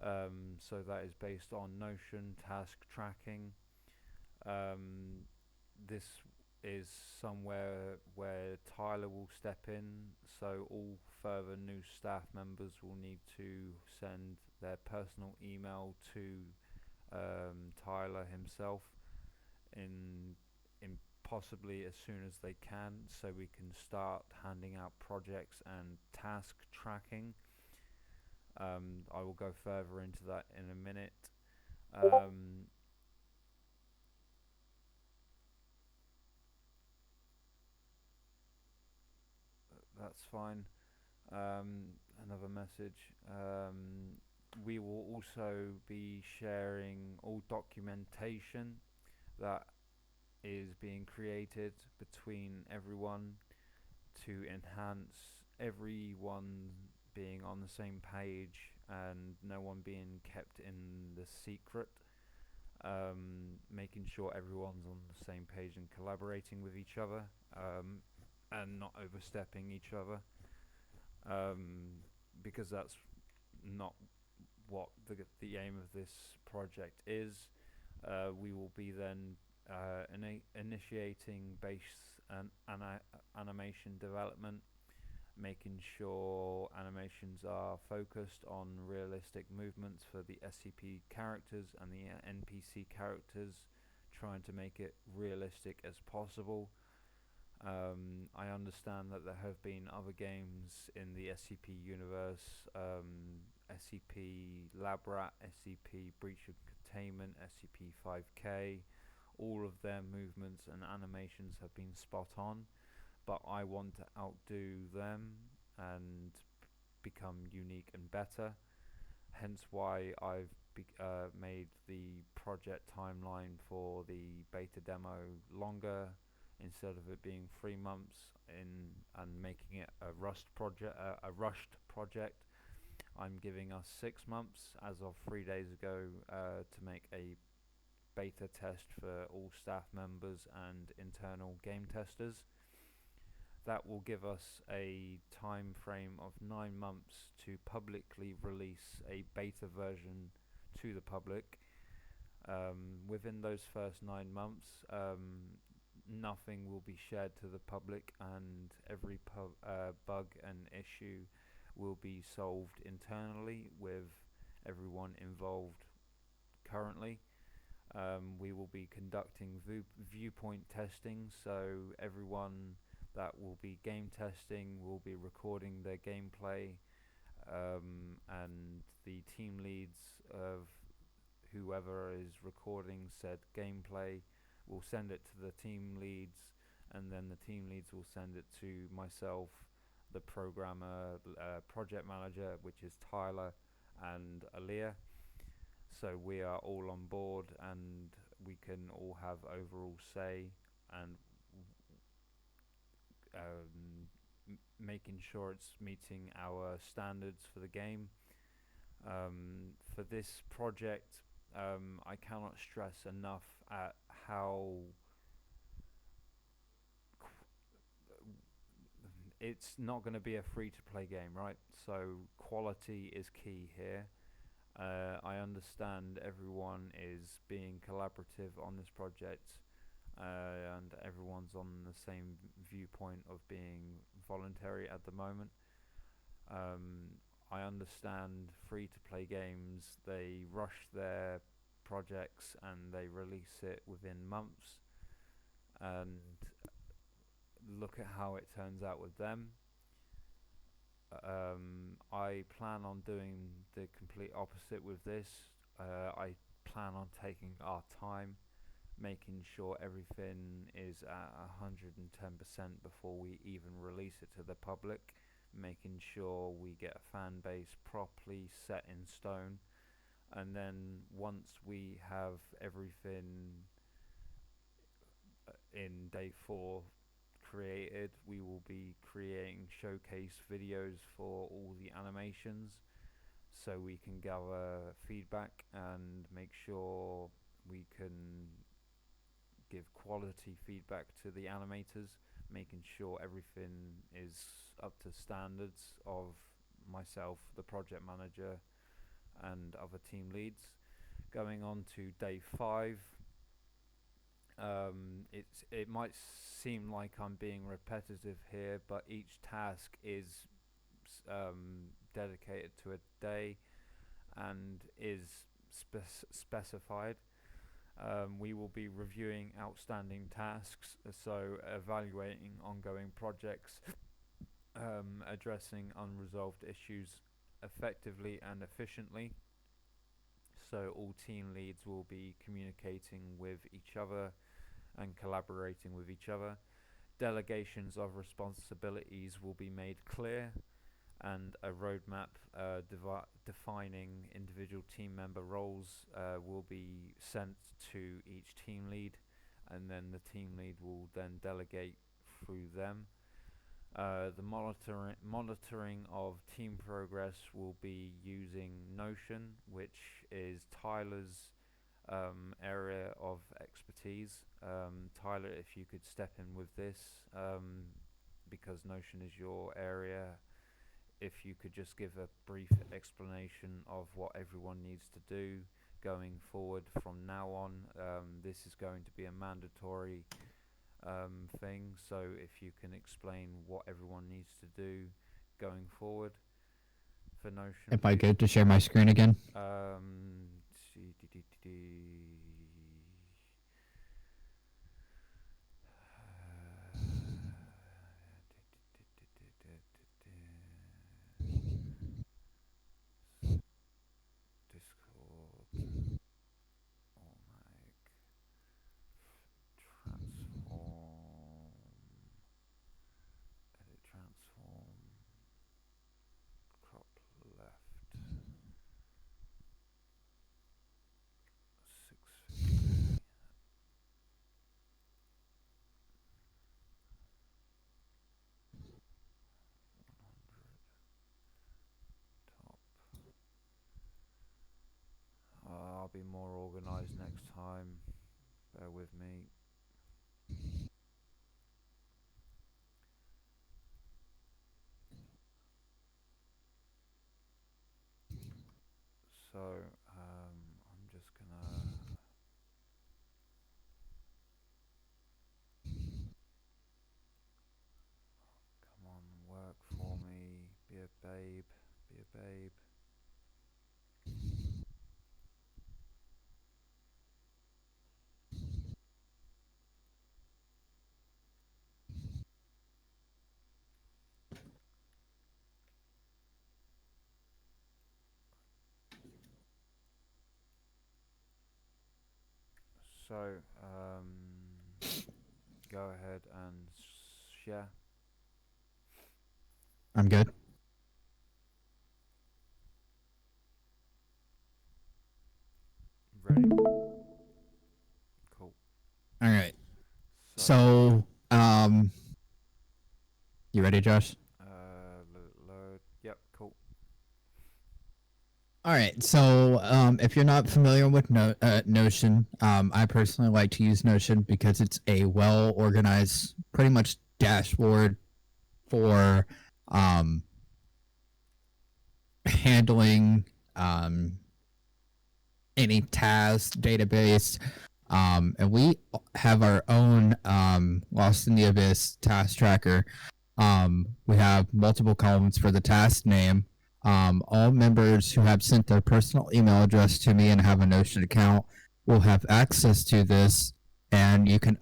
So that is based on Notion task tracking. This is somewhere where Tyler will step in, so all further new staff members will need to send their personal email to Tyler himself in possibly as soon as they can, so we can start handing out projects and task tracking. I will go further into that in a minute. That's fine. Another message. We will also be sharing all documentation that is being created between everyone to enhance everyone being on the same page and no one being kept in the secret. Making sure everyone's on the same page and collaborating with each other, and not overstepping each other, because that's not what the aim of this project is. We will be then initiating base and animation development, making sure animations are focused on realistic movements for the SCP characters and the NPC characters, trying to make it realistic as possible. I understand that there have been other games in the SCP universe, SCP Labrat, SCP Breach of Containment, SCP-5K. All of their movements and animations have been spot on, but I want to outdo them and become unique and better. Hence why I've made the project timeline for the beta demo longer, instead of it being 3 months and making it a rushed project. I'm giving us 6 months as of 3 days ago to make a beta test for all staff members and internal game testers. That will give us a time frame of 9 months to publicly release a beta version to the public. Within those first 9 months, nothing will be shared to the public, and every bug and issue will be solved internally with everyone involved currently. We will be conducting viewpoint testing, so everyone that will be game testing will be recording their gameplay, and the team leads of whoever is recording said gameplay will send it to the team leads, and then the team leads will send it to myself, the programmer, project manager, which is Tyler, and Aaliyah. So we are all on board and we can all have overall say, and making sure it's meeting our standards for the game. For this project, I cannot stress enough at how it's not going to be a free-to-play game, right? So quality is key here. I understand everyone is being collaborative on this project, and everyone's on the same viewpoint of being voluntary at the moment. I understand free-to-play games, they rush their projects and they release it within months, and look at how it turns out with them. I plan on doing the complete opposite with this. I plan on taking our time, making sure everything is at 110% before we even release it to the public, making sure we get a fan base properly set in stone, and then once we have everything in day 4 created, we will be creating showcase videos for all the animations, so we can gather feedback and make sure we can give quality feedback to the animators, making sure everything is up to standards of myself, the project manager, and other team leads. Going on to day 5, it might seem like I'm being repetitive here, but each task is dedicated to a day and is specified. We will be reviewing outstanding tasks, so evaluating ongoing projects, addressing unresolved issues effectively and efficiently. So all team leads will be communicating with each other and collaborating with each other. Delegations of responsibilities will be made clear, and a roadmap defining individual team member roles will be sent to each team lead, and then the team lead will then delegate through them. The monitoring of team progress will be using Notion, which is Tyler's area of expertise. Tyler, if you could step in with this, because Notion is your area, if you could just give a brief explanation of what everyone needs to do going forward from now on. This is going to be a mandatory thing, so if you can explain what everyone needs to do going forward for Notion. Am I good to share my screen again? Discord, transform, edit transform, crop left, 650, 100, top. I'll be more organized next time. Bear with me. So I'm just gonna come on, work for me, be a babe, be a babe. So go ahead and share. I'm good. Ready? Cool. All right. So, you ready, Josh? Load. Yep. Cool. All right. So, if you're not familiar with Notion, I personally like to use Notion because it's a well-organized, pretty much dashboard for handling any task database. And we have our own Lost in the Abyss task tracker. We have multiple columns for the task name. All members who have sent their personal email address to me and have a Notion account will have access to this, and you can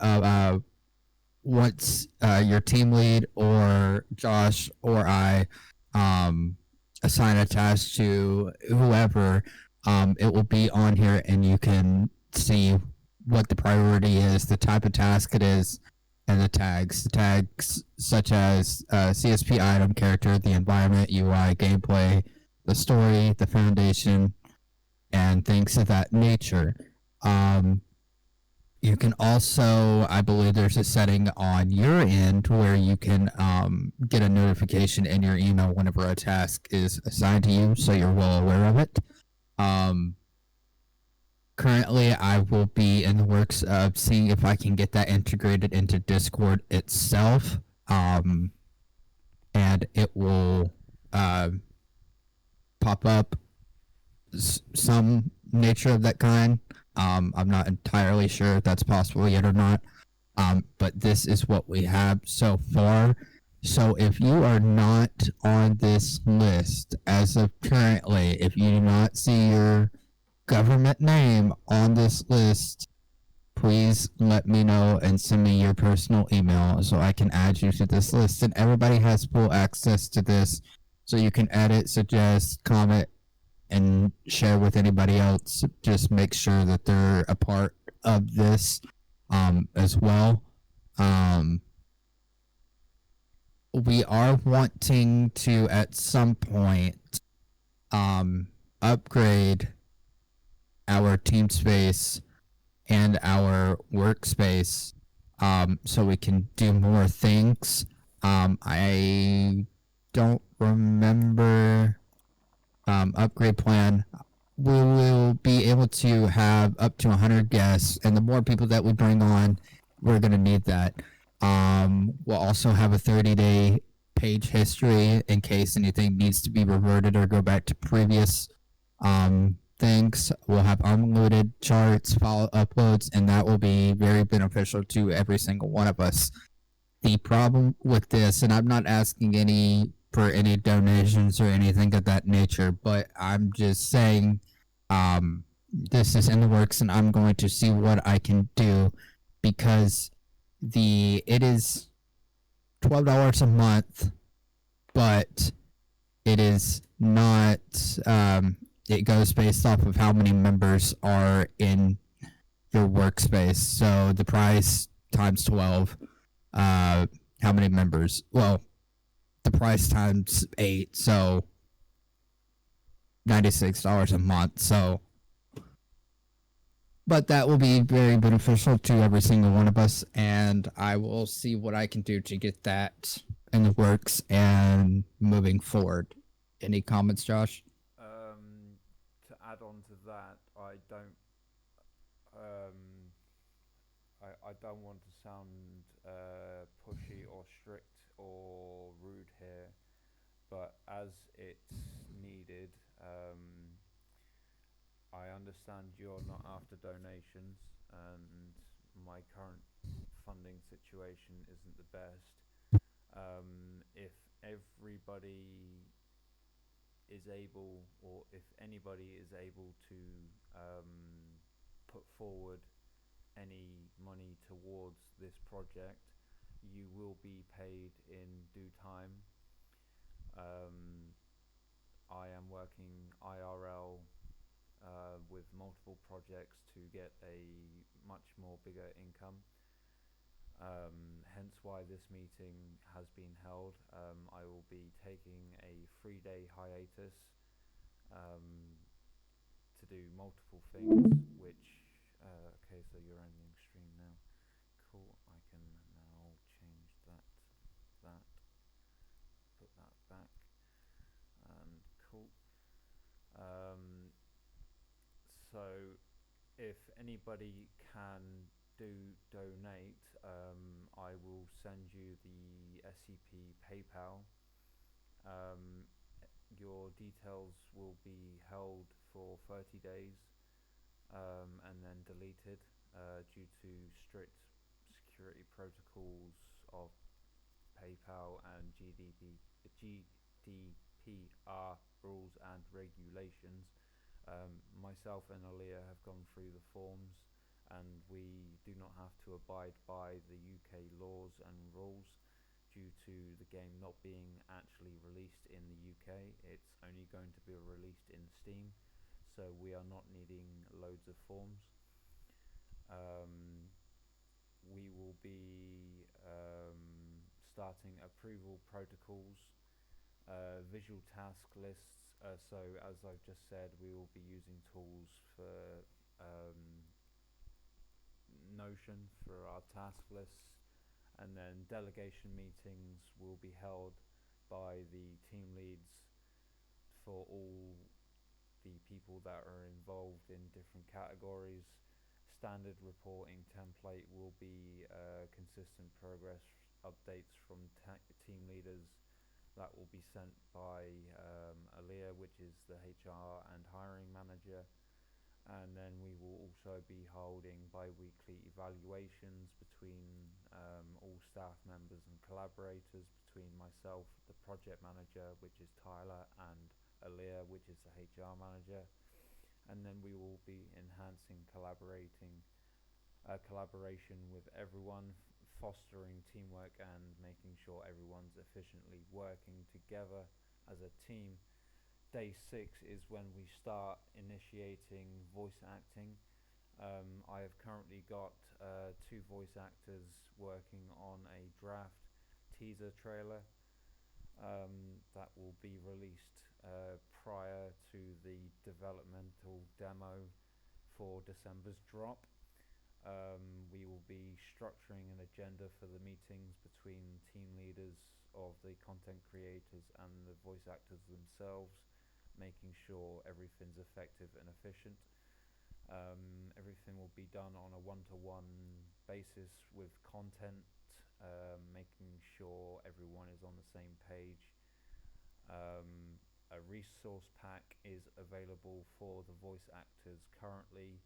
once your team lead or Josh or I assign a task to whoever, it will be on here, and you can see what the priority is, the type of task it is, and the tags. The tags such as CSP item, character, the environment, UI, gameplay, the story, the foundation, and things of that nature. You can also, I believe there's a setting on your end where you can get a notification in your email whenever a task is assigned to you, so you're well aware of it. Currently, I will be in the works of seeing if I can get that integrated into Discord itself, and it will pop up some nature of that kind. I'm not entirely sure if that's possible yet or not. But this is what we have so far. So if you are not on this list as of currently, if you do not see your government name on this list, please let me know and send me your personal email so I can add you to this list. And everybody has full access to this, so you can edit, suggest, comment, and share with anybody else. Just make sure that they're a part of this as well. We are wanting to at some point upgrade our team space and our workspace so we can do more things. I don't remember upgrade plan. We will be able to have up to 100 guests, and the more people that we bring on, we're going to need that. We'll also have a 30-day page history in case anything needs to be reverted or go back to previous things. We'll have unlimited charts, file uploads, and that will be very beneficial to every single one of us. The problem with this, and I'm not asking for any donations or anything of that nature, but I'm just saying this is in the works, and I'm going to see what I can do, because it is $12 a month, but it is not it goes based off of how many members are in your workspace. So the price times 12, how many members? Well, the price times 8, so $96 a month. So, but that will be very beneficial to every single one of us, and I will see what I can do to get that in the works and moving forward. Any comments, Josh? To add on to that, I don't want to sound pushy or strict or rude here, but as it's needed, I understand you're not after donations, and my current funding situation isn't the best. If everybody is able, or if anybody is able to put forward any money towards this project, you will be paid in due time. I am working IRL with multiple projects to get a much more bigger income. Hence why this meeting has been held. I will be taking a 3-day hiatus to do multiple things, which okay, so you're ending stream now. Cool. I can now change that, put that back, and cool. So if anybody can donate, I will send you the SCP PayPal. Your details will be held for 30 days and then deleted due to strict security protocols of PayPal and GDPR rules and regulations. Myself and Aaliyah have gone through the forms, and we do not have to abide by the UK laws and rules due to the game not being actually released in the UK. It's only going to be released in Steam, so we are not needing loads of forms. We will be starting approval protocols, visual task lists. So as I've just said, we will be using tools for Notion for our task lists, and then delegation meetings will be held by the team leads for all the people that are involved in different categories. Standard reporting template will be consistent progress updates from team leaders that will be sent by Aaliyah, which is the HR and hiring manager. And then we will also be holding bi-weekly evaluations between all staff members and collaborators, between myself, the project manager, which is Tyler, and Aaliyah, which is the HR manager. And then we will be enhancing collaboration with everyone, fostering teamwork and making sure everyone's efficiently working together as a team. Day 6 is when we start initiating voice acting. I have currently got 2 voice actors working on a draft teaser trailer that will be released prior to the developmental demo for December's drop. We will be structuring an agenda for the meetings between team leaders of the content creators and the voice actors themselves, making sure everything's effective and efficient. Everything will be done on a one-to-one basis with content, making sure everyone is on the same page. A resource pack is available for the voice actors currently,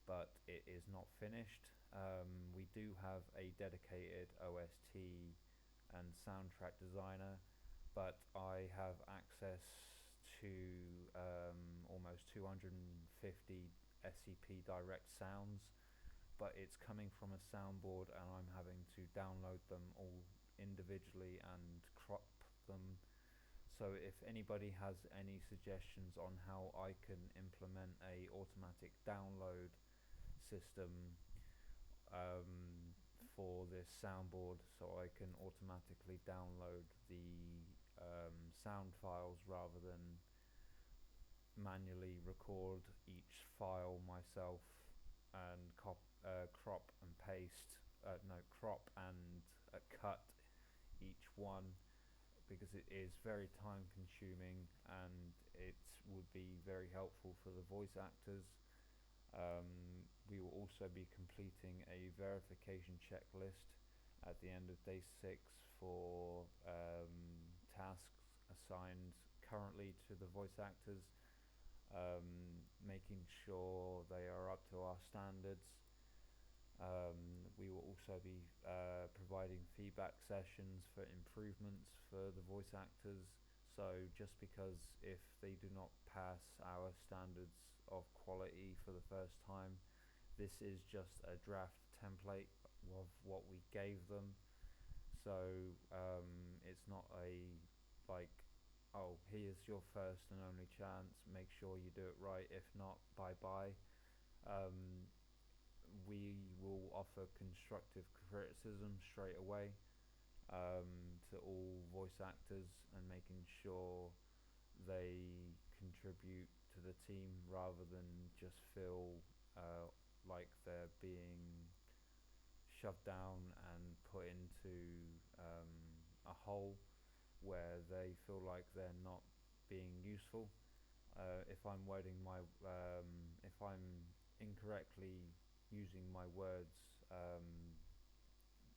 but it is not finished. We do have a dedicated OST and soundtrack designer, but I have access to almost 250 SCP direct sounds, but it's coming from a soundboard and I'm having to download them all individually and crop them. So if anybody has any suggestions on how I can implement a automatic download system for this soundboard, so I can automatically download the sound files rather than manually record each file myself and crop and cut each one, because it is very time consuming and it would be very helpful for the voice actors. We will also be completing a verification checklist at the end of day 6 for tasks assigned currently to the voice actors, making sure they are up to our standards. We will also be providing feedback sessions for improvements for the voice actors. So just because if they do not pass our standards of quality for the first time, this is just a draft template of what we gave them. So it's not a oh, here's your first and only chance, make sure you do it right, if not, bye-bye. We will offer constructive criticism straight away to all voice actors, and making sure they contribute to the team rather than just feel like they're being shoved down and put into a hole where they feel like they're not being useful. If I'm if I'm incorrectly using my words,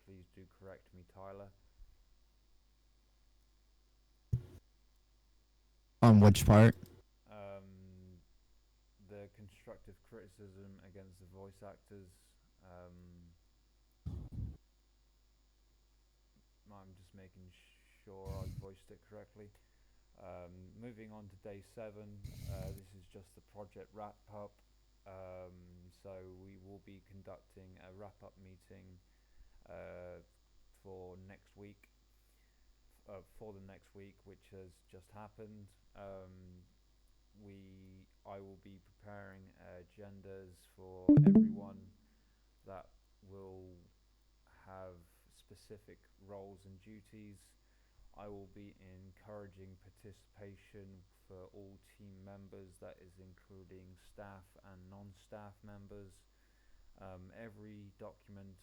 please do correct me, Tyler. On which part? The constructive criticism against the voice actors. I'm just making sure I voiced it correctly. Moving on to day 7, this is just the project wrap up. So we will be conducting a wrap up meeting for the next week, which has just happened. I will be preparing agendas for everyone that will have specific roles and duties. I will be encouraging participation for all team members, that is including staff and non-staff members. Every document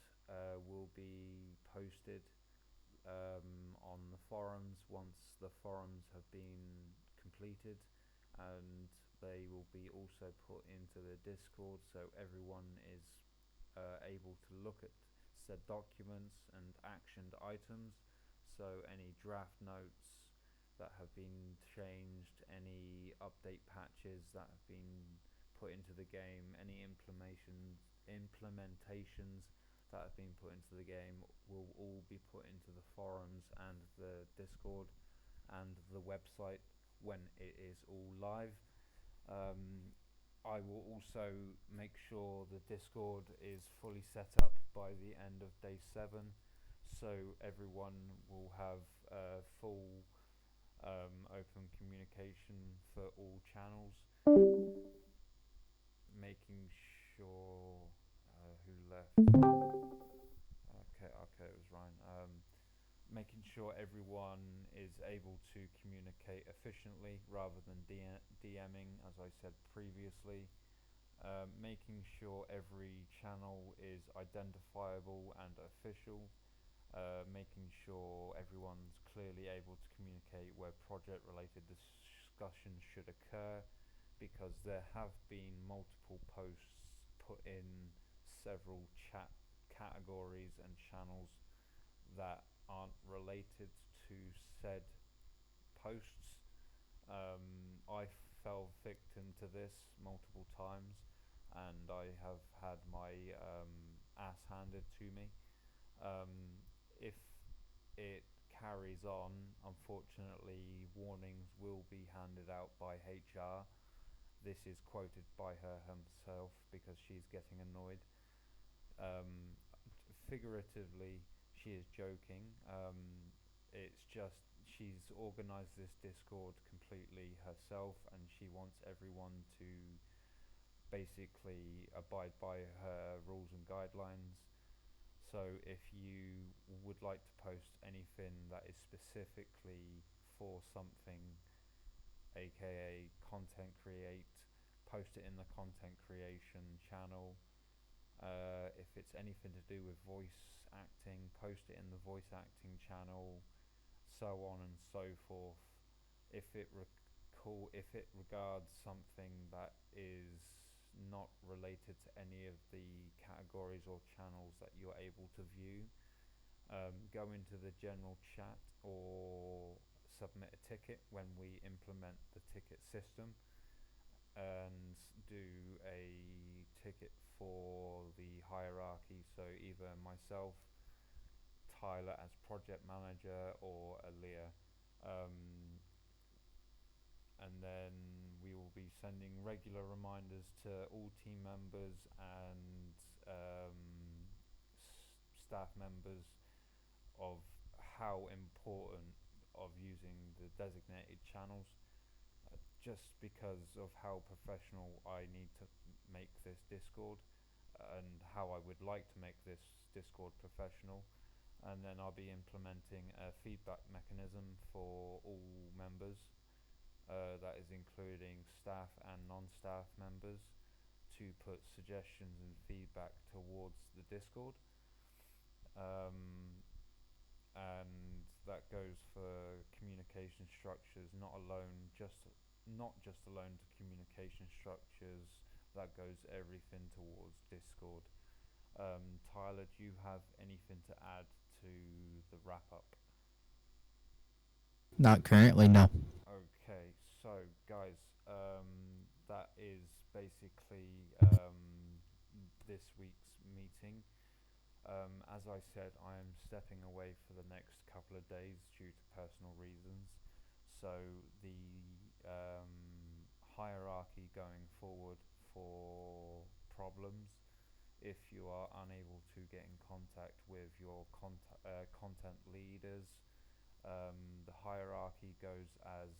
will be posted on the forums once the forums have been completed, and they will be also put into the Discord so everyone is able to look at said documents and actioned items. So any draft notes that have been changed, any update patches that have been put into the game, any implementations that have been put into the game will all be put into the forums and the Discord and the website when it is all live. I will also make sure the Discord is fully set up by the end of day 7, so everyone will have full open communication for all channels. Making sure who left. Okay, it was Ryan. Making sure everyone is able to communicate efficiently rather than DMing, as I said previously. Making sure every channel is identifiable and official. Making sure everyone's clearly able to communicate where project-related discussions should occur, because there have been multiple posts put in several chat categories and channels that aren't related to said posts. I fell victim to this multiple times, and I have had my ass handed to me. If it carries on, unfortunately, warnings will be handed out by HR. This is quoted by her herself because she's getting annoyed. Figuratively, she is joking. It's just she's organised this Discord completely herself, and she wants everyone to basically abide by her rules and guidelines. So if you would like to post anything that is specifically for something, aka content create, post it in the content creation channel. If it's anything to do with voice acting, post it in the voice acting channel, so on and so forth. If it regards something that is not related to any of the categories or channels that you're able to view, go into the general chat or submit a ticket when we implement the ticket system, and do a ticket for the hierarchy, so either myself, Tyler as project manager, or Aaliyah. And then we will be sending regular reminders to all team members and staff members of how important of using the designated channels, just because of how professional I need to make this Discord, and how I would like to make this Discord professional. And then I'll be implementing a feedback mechanism for all members, that is including staff and non-staff members, to put suggestions and feedback towards the Discord. And that goes for communication structures, not just alone to communication structures, that goes everything towards Discord. Tyler, do you have anything to add to the wrap up? Not currently, no. Okay, so guys, that is basically this week's meeting. As I said, I am stepping away for the next couple of days due to personal reasons. So the hierarchy going forward for problems, if you are unable to get in contact with your content leaders, the hierarchy goes as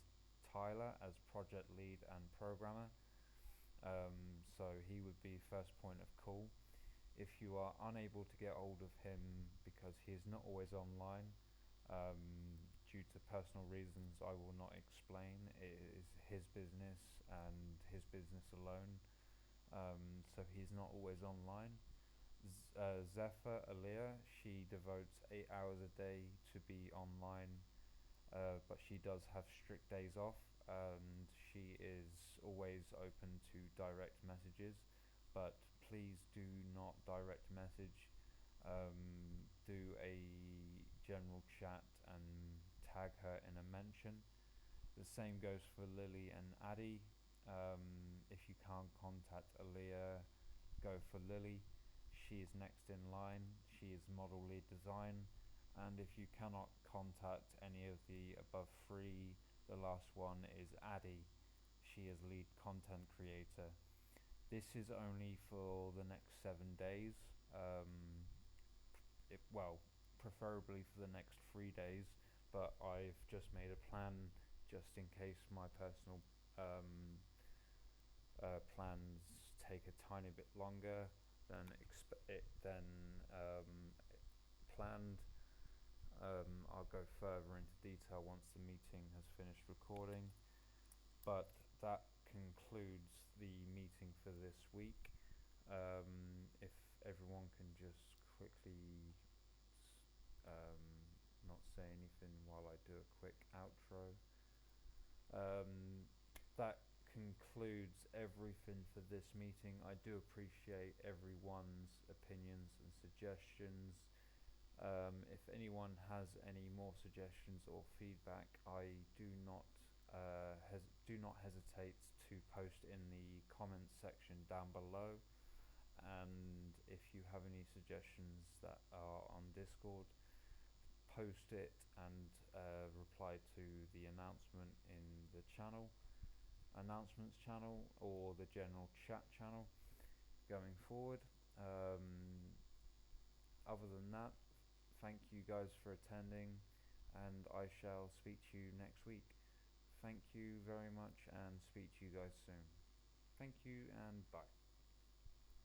Tyler as project lead and programmer. So he would be first point of call. If you are unable to get hold of him because he is not always online, due to personal reasons I will not explain, it is his business and his business alone, so he's not always online. Zephyr Aaliyah, she devotes 8 hours a day to be online, but she does have strict days off, and she is always open to direct messages, but please do not direct message. Do a general chat and tag her in a mention. The same goes for Lily and Addy. If you can't contact Aaliyah, go for Lily. She is next in line. She is model lead design. And if you cannot contact any of the above three, the last one is Addy. She is lead content creator. This is only for the next 7 days. Well, preferably for the next 3 days, but I've just made a plan just in case my personal plans take a tiny bit longer than planned. I'll go further into detail once the meeting has finished recording, but that concludes the meeting for this week. If everyone can just quickly not say anything while I do a quick outro. That concludes everything for this meeting. I do appreciate everyone's opinions and suggestions. If anyone has any more suggestions or feedback, I do not hesitate to post in the comments section down below. And if you have any suggestions that are on Discord, post it and reply to the announcement in the announcements channel or the general chat channel going forward. Other than that, thank you guys for attending, and I shall speak to you next week. Thank you very much, and speak to you guys soon. Thank you, and bye.